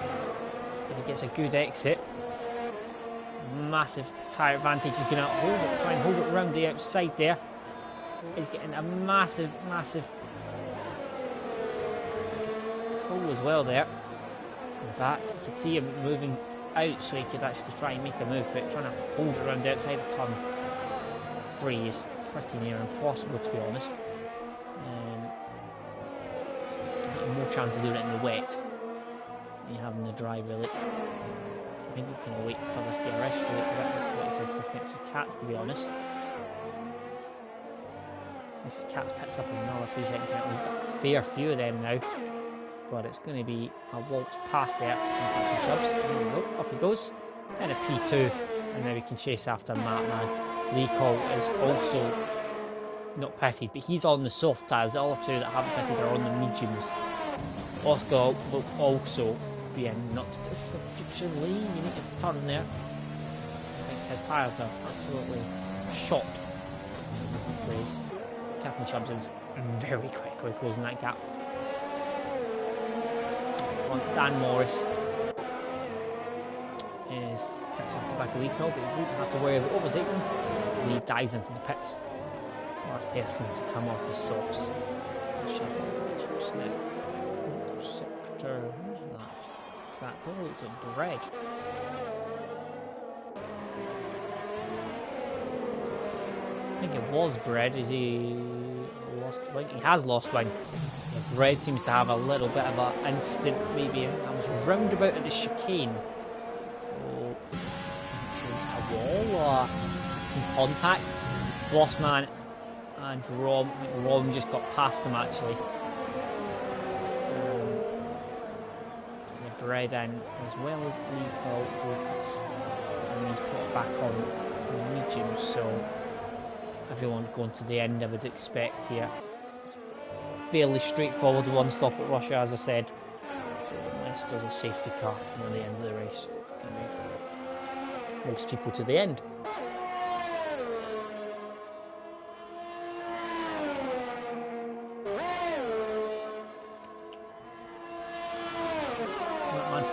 if he gets a good exit. Massive tyre advantage. He's going to hold it, try and hold it around the outside there. He's getting a massive pull as well there. In fact, you could see him moving out so he could actually try and make a move, but trying to hold it around the outside of turn 3 is pretty near impossible, to be honest. More chance of doing it in the wet than you have in the dry, really. I think he's going to wait for this DRS to wait for it to fix his cats, to be honest. This cat picks up another 3 second penalty. He's got a fair few of them now, but it's going to be a waltz past there from Captain Chubbs. There we go, up he goes, and a P2, and now we can chase after Matman. Recall is also not pitted, but he's on the soft tires. The other two that haven't pitted are on the mediums. Oscar will also be in, not to this future lane. You need to turn there. I think his tyres are absolutely shot. Captain Chubbs is very quickly closing that gap. Dan Morris is picks off the back of Recall, but he won't have to worry about overtaking. He dives into the pits. Last person to come off the softs. Sector, who's that? Oh, it's a Bread. I think it was Bread. Is he lost wing? He has lost wing. Yeah, Bread seems to have a little bit of an instant, maybe. I was roundabout at the chicane. Oh, a wall or some contact. Bossman and Rom. I think Rom just got past him actually. Bread in as well as Recall focus, and he's put it back on medium, so everyone going to the end I would expect here. It's fairly straightforward one stop at Russia, as I said, unless there's a safety car near the end of the race. Most people to the end.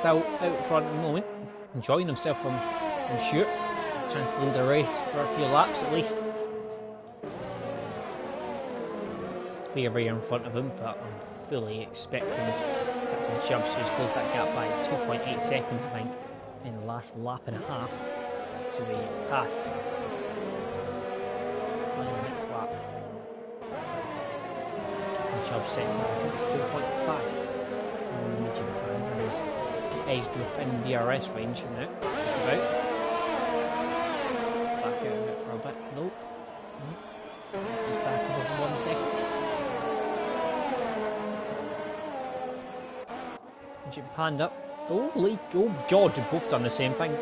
Still out front at the moment, enjoying himself, I'm sure. Trying to lead the race for a few laps at least. Clear right in front of him, but I'm fully expecting Captain Chubbs to close that gap by 2.8 seconds, I think, in the last lap and a half to be passed on the next lap. Captain Chubbs sets it at 4.5 on the medium time. Edged within DRS range now. About. Back out of it for a bit. Nope. Just back over for 1 second. Egypt Panda. Oh, God, they've both done the same thing.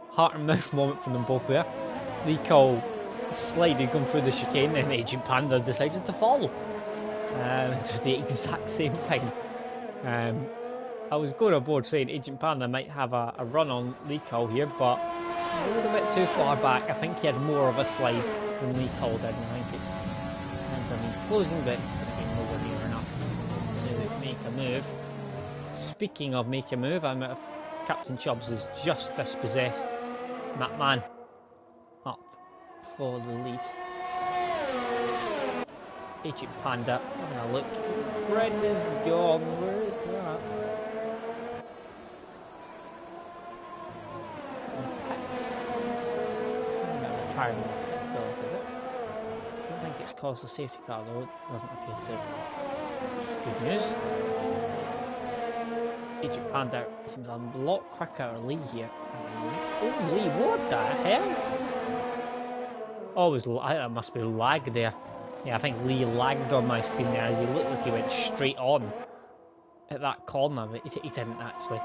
Heart and mouth moment from them both there. Recall sliding going through the chicane, and Agent Panda decided to follow. Did the exact same thing. I was going aboard saying Agent Panda might have a run on Recall here, but a little bit too far back. I think he had more of a slide than Recall did, and I think it's closing, but nowhere near enough to make a move. Speaking of make a move, Captain Chubbs has just dispossessed Matman up for the lead. Agent Panda, having a look. Bread is gone. Where is that? firing off it, is it? I don't think it's caused a safety car though, it doesn't appear to. Which is good news. Egypt Panda seems a lot quicker Lee here. Oh, Lee, what the hell? Oh, that must be lag there. Yeah, I think Lee lagged on my screen there as he looked like he went straight on at that corner, but he didn't actually.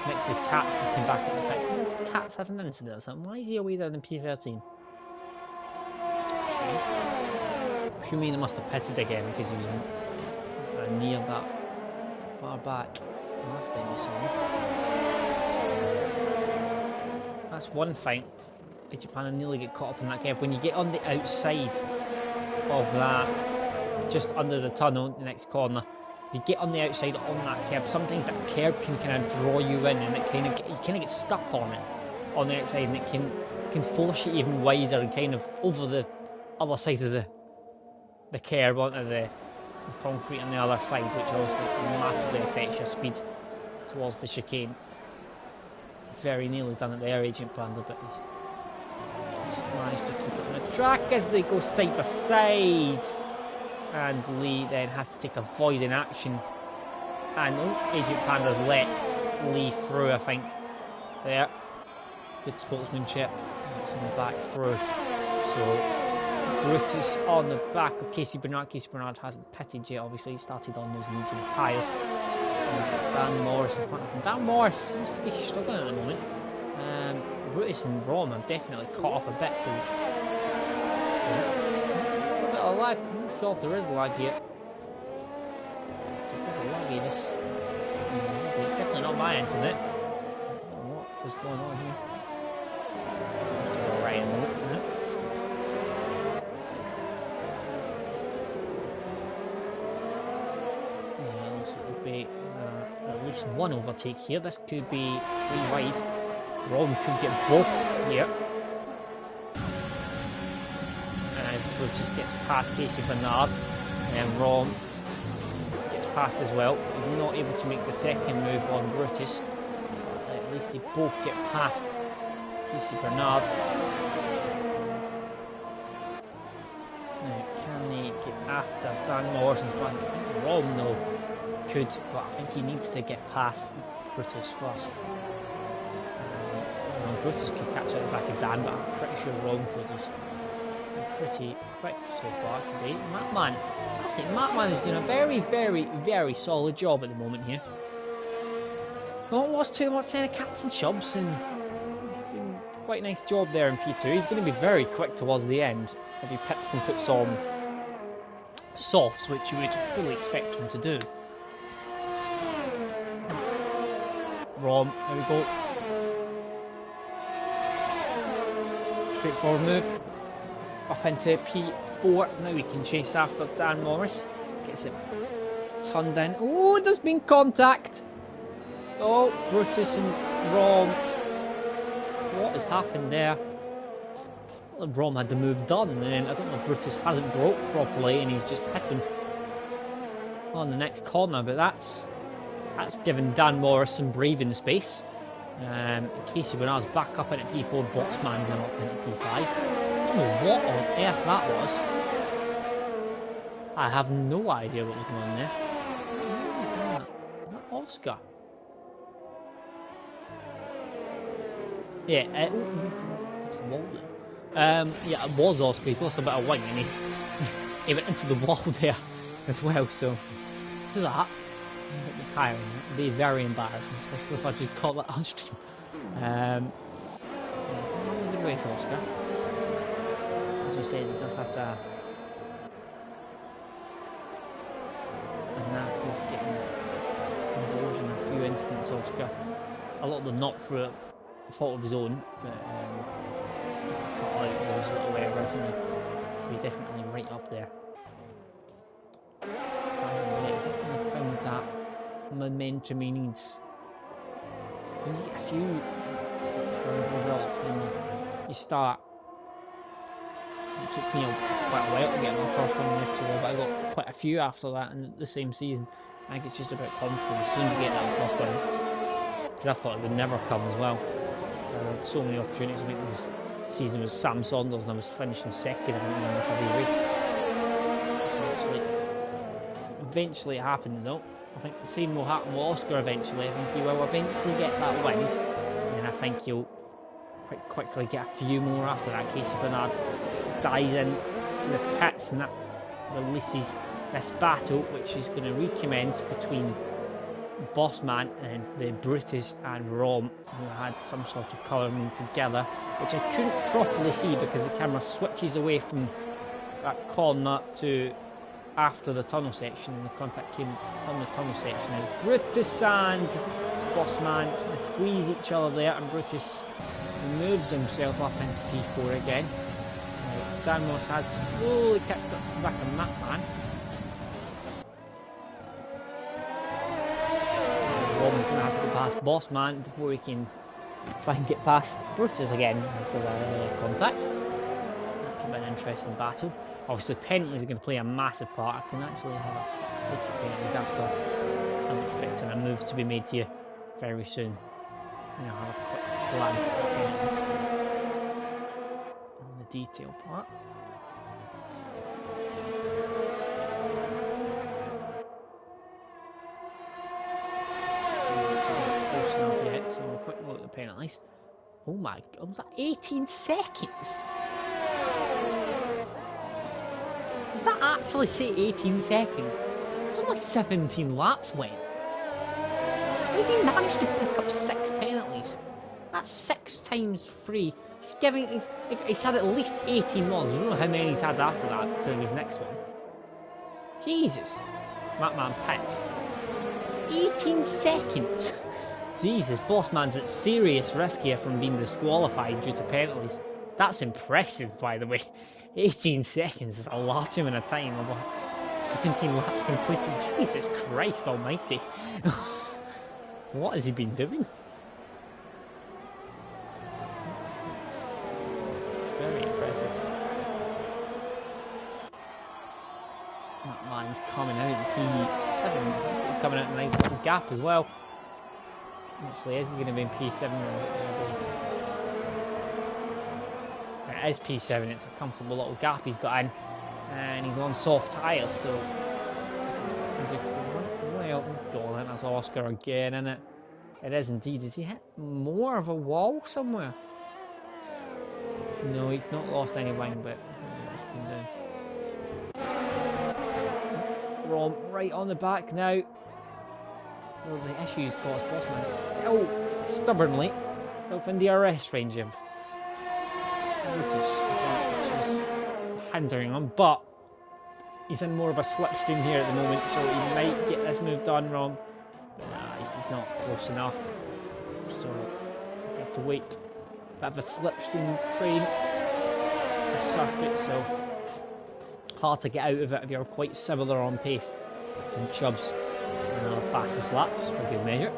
Next to Cats, he came back at the pits. Cats had an incident or something. Why is he away there in P13? What do you mean he must have pitted again because he was near that far back last time we saw him? That's one thing. Japan nearly get caught up in that curve. When you get on the outside of that, just under the tunnel, the next corner, you get on the outside on that curb. Sometimes that curb can kind of draw you in, and it kind of you kind of get stuck on it on the outside, and it can force you even wider and kind of over the other side of the curb onto the concrete on the other side, which obviously massively affects your speed towards the chicane. Very nearly done it there, Agent Panda, but he's managed to keep it on the track as they go side by side. And Lee then has to take a void in action. And Agent Panda's let Lee through, I think. There. Good sportsmanship. It's on the back through. So Brutus on the back of Casey Bernard. Casey Bernard hasn't pitted yet, obviously. He started on those medium tyres. Dan Morris in front of him. Dan Morris seems to be struggling at the moment. Brutus and Rom have definitely caught up a bit. So a bit of lag. God, there is lag here. It's a bit of laggy this. It's definitely not my internet. I don't know what was going on here. Alright, in a minute. Looks like there'll be at least one overtake here. This could be 3 wide. Rom could get both here. As Brutus gets past Casey Bernard, and Rom gets past as well. He's not able to make the second move on Brutus. At least they both get past Casey Bernard. Now, can they get after Dan Morris in front? Rom, though, could, but I think he needs to get past Brutus first. Brutus could catch out the back of Dan, but I'm pretty sure Rom could. He's pretty quick so far today. Matman, I think Matman is doing a very, very, very solid job at the moment here. Not lost too much time of Captain Chubbs, and he's doing quite a nice job there in P2. He's going to be very quick towards the end if he pits and puts on softs, which you would fully expect him to do. Rom, there we go. Straightforward move. Up into P4. Now we can chase after Dan Morris. Gets it turned in. Oh, there's been contact. Oh, Brutus and Rom. What has happened there? Well, Rom had the move done, and then I don't know if Brutus hasn't broke properly and he's just hit him on the next corner, but that's given Dan Morris some breathing space. Casey Bernard's back up into P4, Boxman went up into P5. I don't know what on earth that was. I have no idea what was going on there. What is that Oscar? Yeah, it's the wall there. Yeah, it was Oscar. He's lost a bit of wing and he went into the wall there as well, so do that. It'd be very embarrassing, especially if I just caught that on stream. Good race, Oscar. As you said, it does have to. And that is getting involved in a few incidents, Oscar. A lot of them not through a fault of his own, but caught out those little errors, and he'll be definitely right up there. Found that momentum he needs. When you get a few results when you start, it took me quite a while to get my first one next year, but I got quite a few after that in the same season. I think it's just about confidence. As soon as you get that first one, because I thought it would never come as well. So many opportunities to make these season was Sam Saunders, and I was finishing second, I think, in every race. Eventually it happens though. I think the same will happen with Oscar eventually. I think he will eventually get that win, and I think he'll quite quickly get a few more after that. Casey Bernard dives in to the pits, and that releases this battle, which is going to recommence between Bossman and the Brutus and Rom, who had some sort of colouring together, which I couldn't properly see because the camera switches away from that corner to after the tunnel section, and the contact came on the tunnel section. And Brutus and Bossman squeeze each other there, and Brutus moves himself up into P4 again. Dan Moss has slowly kept up the back of that man. Rom's going to have to go past Bossman before he can try and get past Brutus again after the contact. That could be an interesting battle. Obviously, penalties are going to play a massive part. I can actually have a look at penalties after. I'm expecting a move to be made here very soon. And I'll have a quick glance at the penalties on the detail part. Close enough yet, so we'll quick look at the penalties. Oh my god, was that 18 seconds? Does that actually say 18 seconds? It's only 17 laps went. How has he managed to pick up 6 penalties? That's 6 times 3. He's had at least 18 more. I don't know how many he's had after that to his next one. Jesus. That man pits. 18 seconds. Jesus, Bossman's at serious risk here from being disqualified due to penalties. That's impressive, by the way. 18 seconds is a large amount of time. Over 17 laps completed. Jesus Christ almighty. What has he been doing? That's very impressive. That man's coming out in P7. He's coming out in a nice little gap as well. Actually, is he going to be in P7? It is P7, it's a comfortable little gap he's got in, and he's on soft tyres, so well, God, that's Oscar again, isn't it? It is indeed. Has he hit more of a wall somewhere? No, he's not lost any wing, but it's been down. Rom right on the back now. Well, the issues caused Bossman still stubbornly in the DRS range of Brutus, which is hindering him, but he's in more of a slipstream here at the moment, so he might get this move done wrong. But nah, he's not close enough, so we have to wait. Bit of a slipstream train, a circuit, so hard to get out of it if you're quite similar on pace. Some Chubbs and our fastest laps for good measure.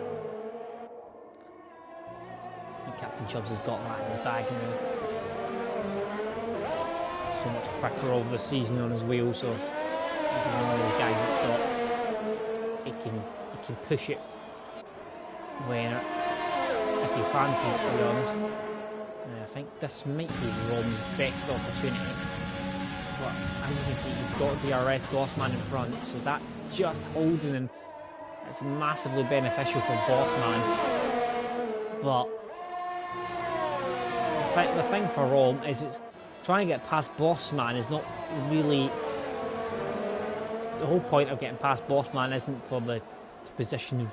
And Captain Chubbs has got that in the bag now. So much quicker over the season on his wheel, so he's one of those guys that's got he can push it when if he fancies, to be honest. And I think this might be Rom's best opportunity, but as you can see, he's got DRS Bossman in front, so that's just holding him. It's massively beneficial for Bossman, but the thing for Rom is it's trying to get past Bossman is not really the whole point of getting past Bossman. Isn't for the position of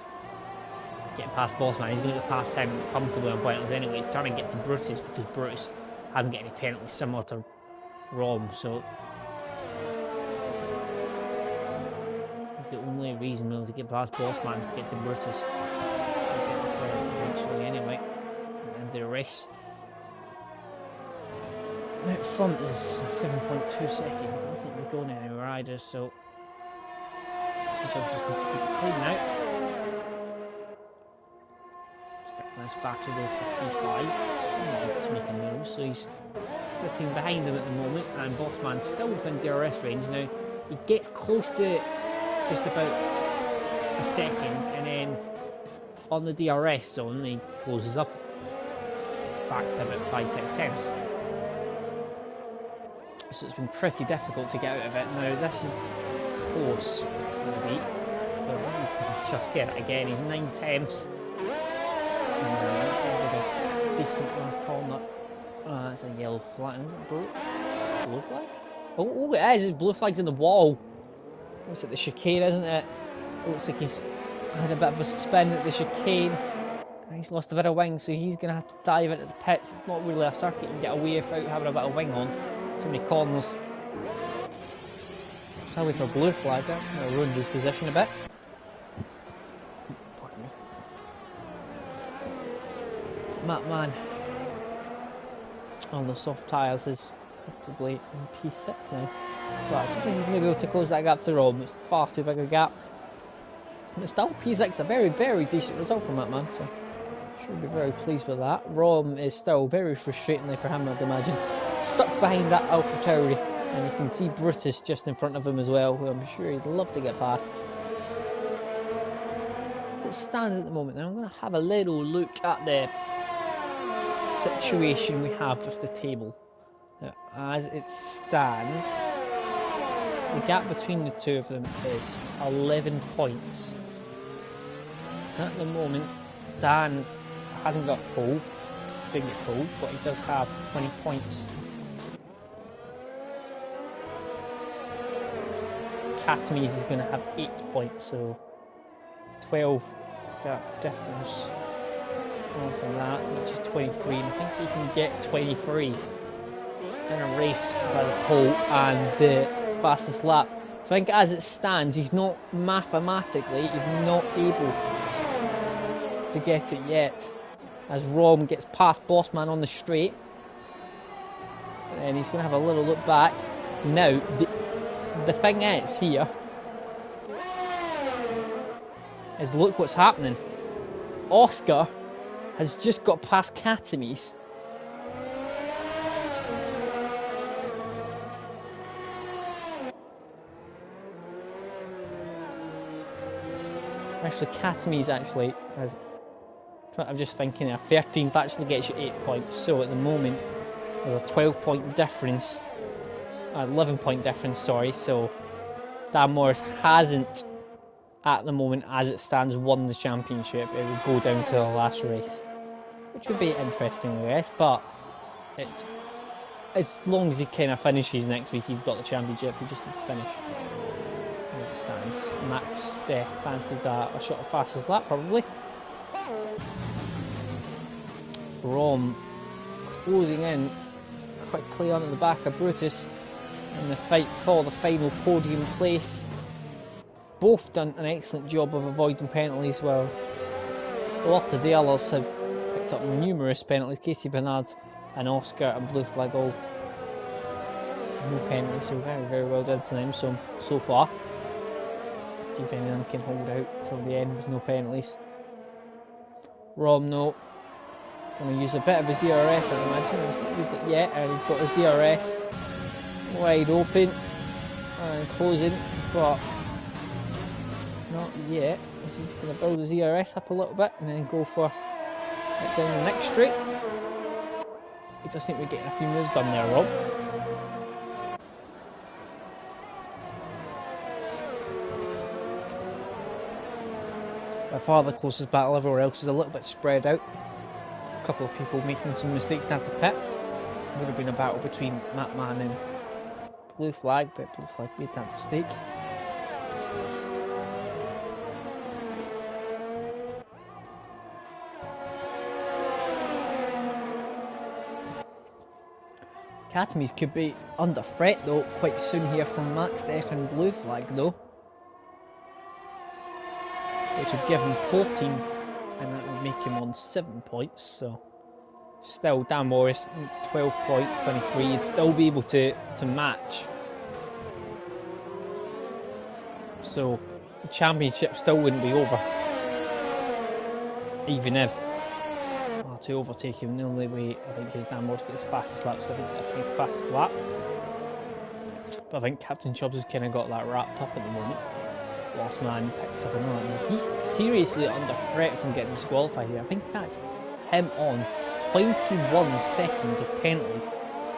getting past Bossman. He's going to get past him comfortably on pointless anyway. He's trying to get to Brutus because Brutus hasn't got any penalties similar to Rom, so the only reason really to get past Bossman is to get to Brutus eventually anyway at the end of the race. Out front is 7.2 seconds. I don't think we're going anywhere either, so the job's just going to keep clean now. Expecting this back to go for P5. To make a move, so he's sitting behind him at the moment, and Bossman's still within DRS range now. He gets close to just about a second, and then on the DRS zone he closes up back to about 5-6 tenths. so it's been pretty difficult to get out of it. Now this is close to the beat, but he's just get it again. He's 9 tenths. Decent last corner. That's a yellow flag. Blue flag? Oh, it is. His blue flag's in the wall. Looks like the chicane, isn't it? Looks like he's had a bit of a spin at the chicane. And he's lost a bit of wing, so he's going to have to dive into the pits. It's not really a circuit you can get away without having a bit of wing on. Too many corners. Still wait for a blue flag there. That'll ruin his position a bit. Pardon me. Matman on the soft tyres is comfortably in P6 now. But I don't think he's going to be able to close that gap to Rob. It's far too big a gap. And it's still P6, a very, very decent result from Matman. So should be very pleased with that. Rom is still very frustratingly for him, I'd imagine, stuck behind that Alpha Tauri, and you can see Brutus just in front of him as well, who I'm sure he'd love to get past. As it stands at the moment, now I'm going to have a little look at the situation we have with the table. Now, as it stands, the gap between the two of them is 11 points. At the moment, Dan hasn't got pole, didn't get pole, but he does have 20 points. Katames is going to have 8 points, so 12 gap difference from that, which is 23, and I think he can get 23 in a race by the pole and the fastest lap. So I think as it stands, he's not mathematically, he's not able to get it yet. As Rom gets past Bossman on the straight, and he's going to have a little look back. Now, the thing is here, is look what's happening. Oscar has just got past Katames. Actually, Katames actually has, I'm just thinking, a 13th actually gets you 8 points. So at the moment, there's a 12-point difference, 11-point difference, sorry. So Dan Morris hasn't, at the moment, as it stands, won the championship. It would go down to the last race, which would be interesting, I guess. But it's, as long as he kind of finishes next week, he's got the championship. He just needs to finish. As it stands, Max fancied a shot of fastest lap, probably. Rom closing in quickly onto the back of Brutus in the fight for the final podium place. Both done an excellent job of avoiding penalties, while a lot of the others have picked up numerous penalties. Casey Bernard and Oscar and Blue Flag all no penalties, so very, very well done to them so far. See if anyone can hold out till the end with no penalties. Rom, no. Going to use a bit of his DRS, I imagine. He's not used it yet, and he's got his DRS wide open and closing, but not yet. He's going to build his DRS up a little bit and then go for it down the next straight. He does seem to be getting a few moves done there, Rob. By far the closest battle, everywhere else is a little bit spread out. A couple of people making some mistakes down the pit. Would have been a battle between Matman and Blue Flag, but Blue Flag made that mistake. Katames could be under threat though quite soon here from Max Def and Blue Flag though, which would give him 14, and that would make him on 7 points. So still, Dan Morris 12.23, he'd still be able to match. So the championship still wouldn't be over, even if to overtake him. The only way I think is Dan Morris gets fastest lap, so I think fastest lap. But I think Captain Chubbs has kind of got that wrapped up at the moment. Last man picks up another. He's seriously under threat from getting disqualified here. I think that's him on 21 seconds of penalties.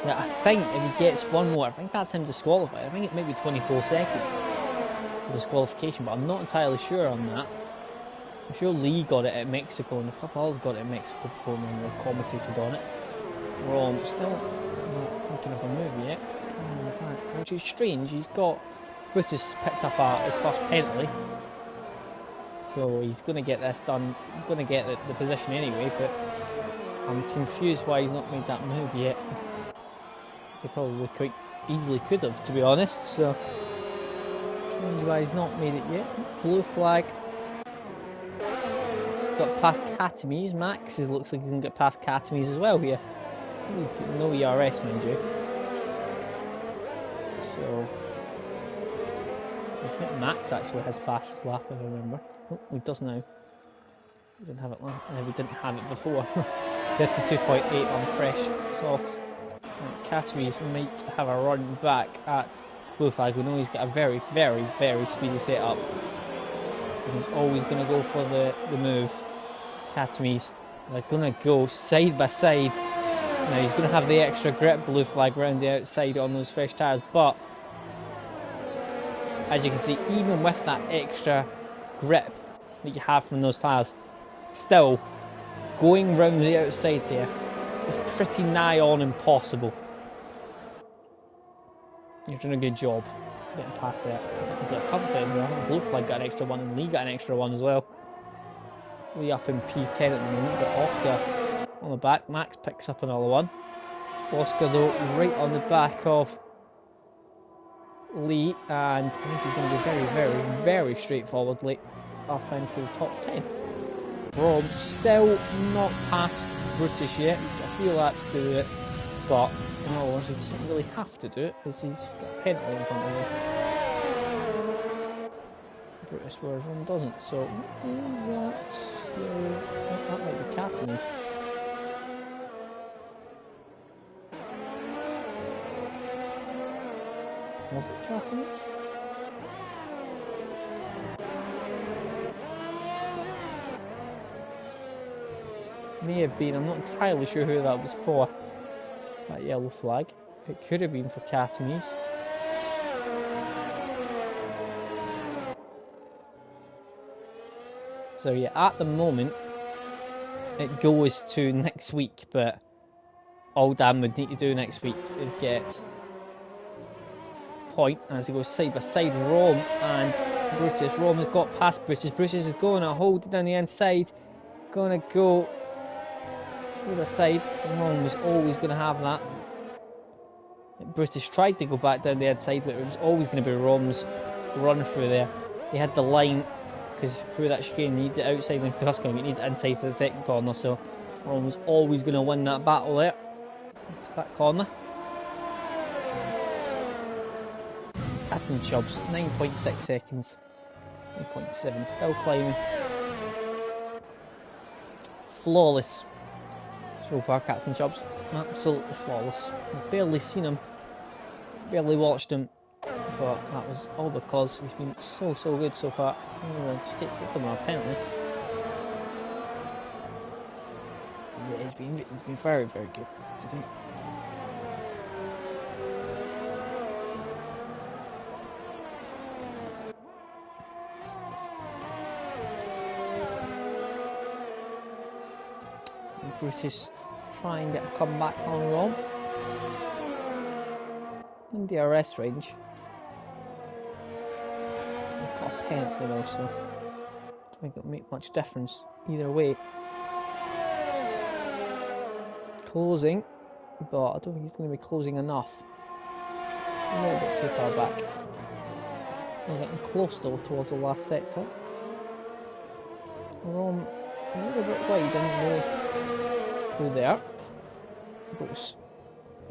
Yeah, I think if he gets one more, I think that's him disqualified. I think it may be 24 seconds for disqualification, but I'm not entirely sure on that. I'm sure Lee got it at Mexico, and a couple others got it at Mexico before when they commentated on it. Rom still not thinking of a move yet, which is strange. He's got Brutus picked up his first penalty, so he's going to get this done. He's going to get the position anyway, but I'm confused why he's not made that move yet. He probably quite easily could have, to be honest, so strange why he's not made it yet. Blue flag. Got past Katames. Max looks like he's going to get past Katames as well here. No ERS, mind you. So I think Max actually has fastest lap, if I remember. Oh, he does now. We didn't have it we didn't have it before. 52.8 on fresh softs. Katames might have a run back at blue flag. We know he's got a very, very, very speedy setup. And he's always going to go for the move. Katames, they're going to go side by side. Now he's going to have the extra grip, blue flag, round the outside on those fresh tyres, but as you can see, even with that extra grip that you have from those tyres, still going round the outside there is pretty nigh on impossible. You're doing a good job getting past that. Blue flag got an extra one, and Lee got an extra one as well. Lee up in P10 at the moment, but Oscar on the back. Max picks up another one. Oscar though right on the back of Lee, and I think he's going to go very, very, very straightforwardly up into the top 10. Rob still not past Brutus yet. He's got a few laps to do it, but in all honesty, he doesn't really have to do it because he's got a penalty in front of him. Brutus, whereas Ron doesn't, so that might be captain. Was it captain? May have been, I'm not entirely sure who that was for, that yellow flag. It could have been for Katames. So yeah, at the moment, it goes to next week, but all Dan would need to do next week is get point as he goes side by side. Rom and Brutus. Rom has got past Brutus. Brutus is going to hold it down the inside, going to go to the side. Rom was always going to have that. Brutus tried to go back down the inside, but it was always going to be Rom's run through there. He had the line, because through that chicane you need the outside line for the first corner, you need the inside for the second corner, so Rom was always going to win that battle there. That corner. Captain Chubbs, 9.6 seconds. 9.7, still climbing. Flawless so far, Captain Chubbs. Absolutely flawless. I've barely seen him, barely watched him, but that was all because he's been so good so far. Just take him on a penalty. Yeah, he's been very good today. Brutus try and get a comeback on Rom in the DRS range. He's got a penalty though, so I don't think it'll make much difference either way. Closing, but I don't think he's going to be closing enough. A little bit too far back. We're getting close though towards the last sector. Rom a little bit wide, didn't know through there, but it's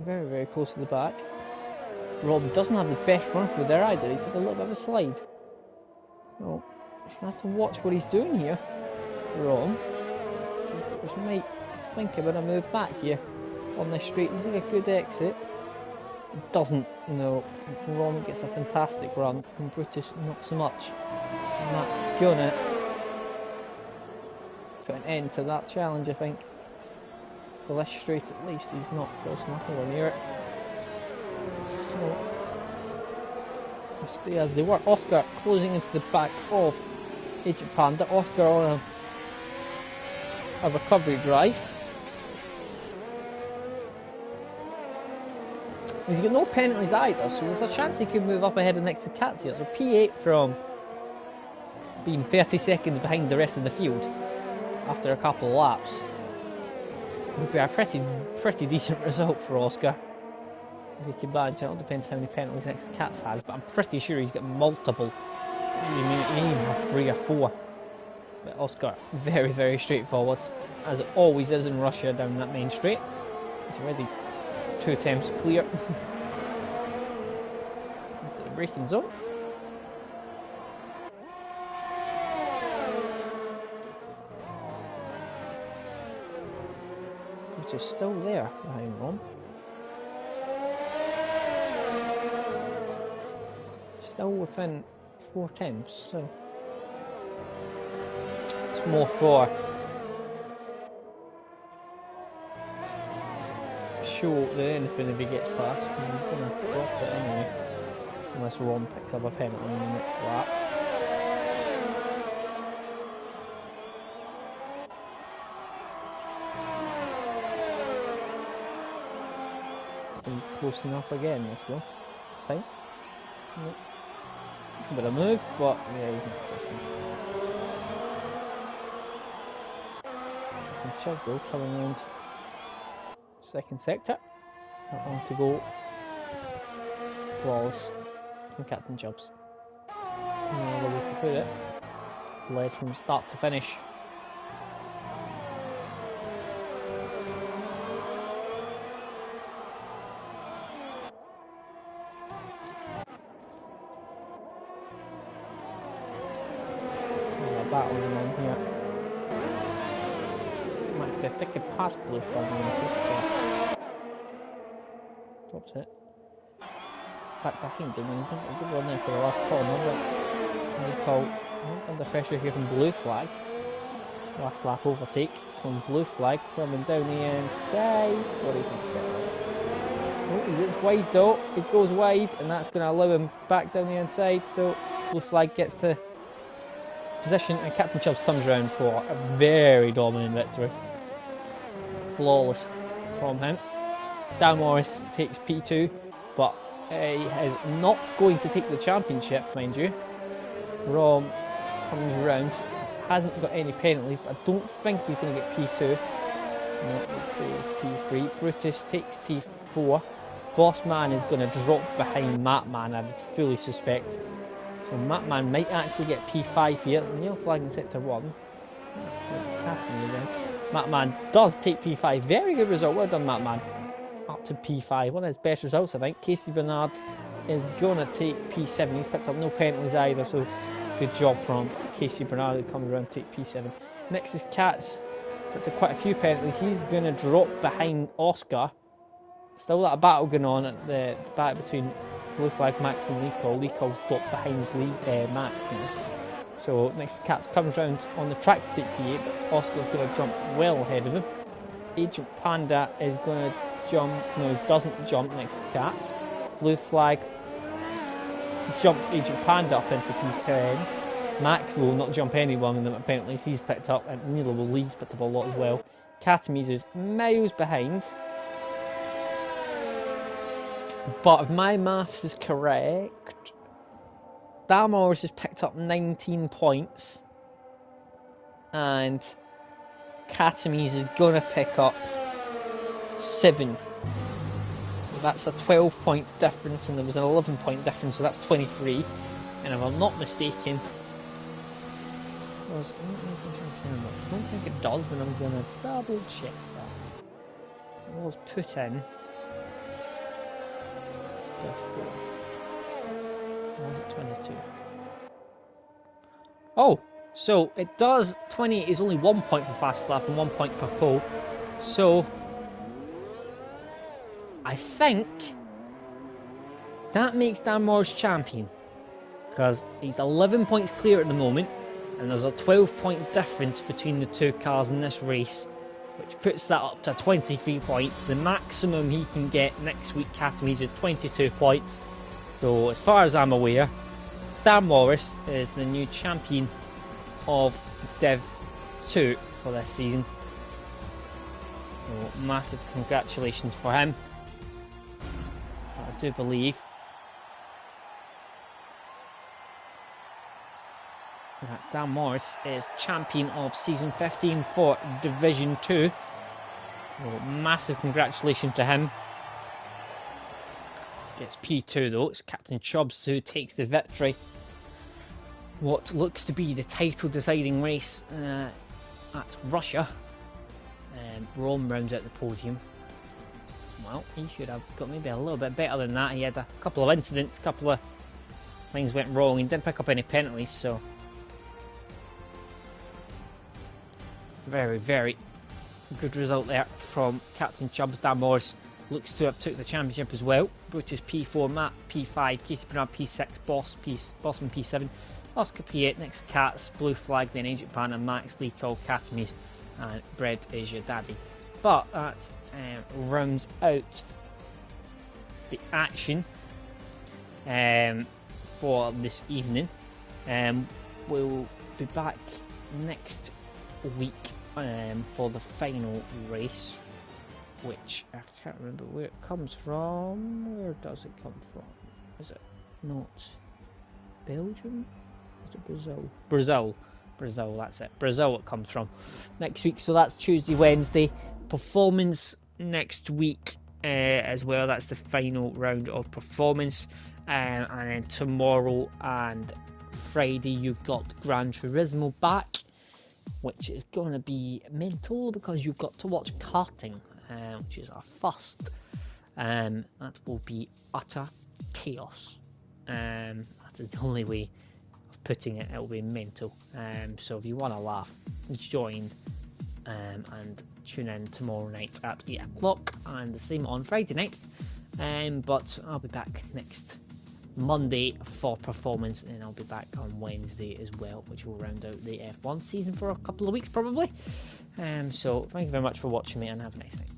very close to the back. Rob doesn't have the best run through there either. He took a little bit of a slide. So he's going to have to watch what he's doing here. Rob, which might think about a move back here on this straight. He's got a good exit. Doesn't, no. Ron gets a fantastic run, and Brutus not so much. And that's gonna put an end to that challenge, I think. For this straight at least, he's not close enough, nowhere near it. So, stay as they were. Oscar closing into the back of Agent Panda. Oscar on a recovery drive. He's got no penalties either, so there's a chance he could move up ahead of next to Katz here. So P8 from being 30 seconds behind the rest of the field after a couple of laps would be a pretty decent result for Oscar. If he could manage it, all depends how many penalties next to Katz has, but I'm pretty sure he's got multiple. He may even have 3 or 4. But Oscar, very, very straightforward, as it always is in Russia down that main straight. He's already 2 attempts clear. Into the braking zone. Which is still there behind Rom. Still within 4 attempts, so it's more for show than anything if he gets past, because he's going to drop it anyway, unless Ron picks up a penalty in the next lap. He's close enough again this one. Time. Nope. It's a bit of a move, but yeah, he's not close enough. And Childo coming round second sector. Not long to go. Flawless from Captain Chubbs. No other way to put it. Led from start to finish. Battle going on here. Might be a ticket past Blue Flag on this. Drops it. Back behind him, and a good run there for the last corner, but we call under pressure here from Blue Flag. Last lap overtake from Blue Flag coming down the inside. What do you think? Oh, he gets wide though. It goes wide, and that's going to allow him back down the inside. So Blue Flag gets to position, and Captain Chubbs comes round for a very dominant victory. Flawless from him. Dan Morris takes P2, but he is not going to take the championship, mind you. Rom comes round, hasn't got any penalties, but I don't think he's going to get P2. No, P3. Brutus takes P4. Bossman is going to drop behind Matman, I would fully suspect. So Matman might actually get P5 here. Neil Flag in sector 1. Matman does take P5. Very good result. Well done, Matman. Up to P5. One of his best results, I think. Casey Bernard is going to take P7. He's picked up no penalties either, so good job from Casey Bernard, who comes around to take P7. Next is Katz. Picked up quite a few penalties. He's going to drop behind Oscar. Still that battle going on at the back between Blue Flag, Max and Leecall. Leecall's dropped behind Max. So next Katz comes round on the track to take P8, but Oscar's going to jump well ahead of him. Agent Panda is going to jump, no, he doesn't jump next to Katz. Blue Flag jumps Agent Panda up into P10. Max will not jump anyone in the penalties he's picked up, and neither will Lee's picked up a lot as well. Katames is miles behind. But if my maths is correct, Damors has picked up 19 points, and Katames is going to pick up 7. So that's a 12-point difference, and there was an 11-point difference, so that's 23. And if I'm not mistaken, I don't think it does, but I'm going to double check that. It was put in. Or was it 22? Oh, so it does. 28 is only 1 point for fast lap and 1 point per pole. So I think that makes Dan Morris champion, because he's 11 points clear at the moment, and there's a 12-point difference between the two cars in this race. which puts that up to 23 points. The maximum he can get next week, Academies, is 22 points. So as far as I'm aware, Dan Morris is the new champion of Div 2 for this season. So massive congratulations for him. I do believe that Dan Morris is champion of season 15 for Division 2. So massive congratulations to him. Gets P2 though. It's Captain Chubbs who takes the victory. What looks to be the title deciding race at Russia. Rome rounds out the podium. Well, he should have got maybe a little bit better than that. He had a couple of incidents, a couple of things went wrong. He didn't pick up any penalties, so very, very good result there from Captain Chubbs. Dan Morris looks to have took the championship as well. Brutus P4, Matt P5, Casey Bernard P6, Bossman P7, Oscar P8, next Cats, Blue Flag, then Agent Panda, Max Lee Cole, Catamies, and Bread is your daddy. But that rounds out the action for this evening. We'll be back next week for the final race, which I can't remember where it comes from. Where does it come from? Is it not Belgium? Is it Brazil? Brazil, that's it. Brazil it comes from next week. So that's Tuesday, Wednesday. Performance next week as well. That's the final round of performance. And then tomorrow and Friday you've got Gran Turismo back, which is going to be mental because you've got to watch karting, which is our first. That will be utter chaos. That is the only way of putting it. It will be mental. So if you want to laugh, join and tune in tomorrow night at 8 o'clock, and the same on Friday night. But I'll be back next Monday for performance, and I'll be back on Wednesday as well, which will round out the F1 season for a couple of weeks probably. So thank you very much for watching me, and have a nice night.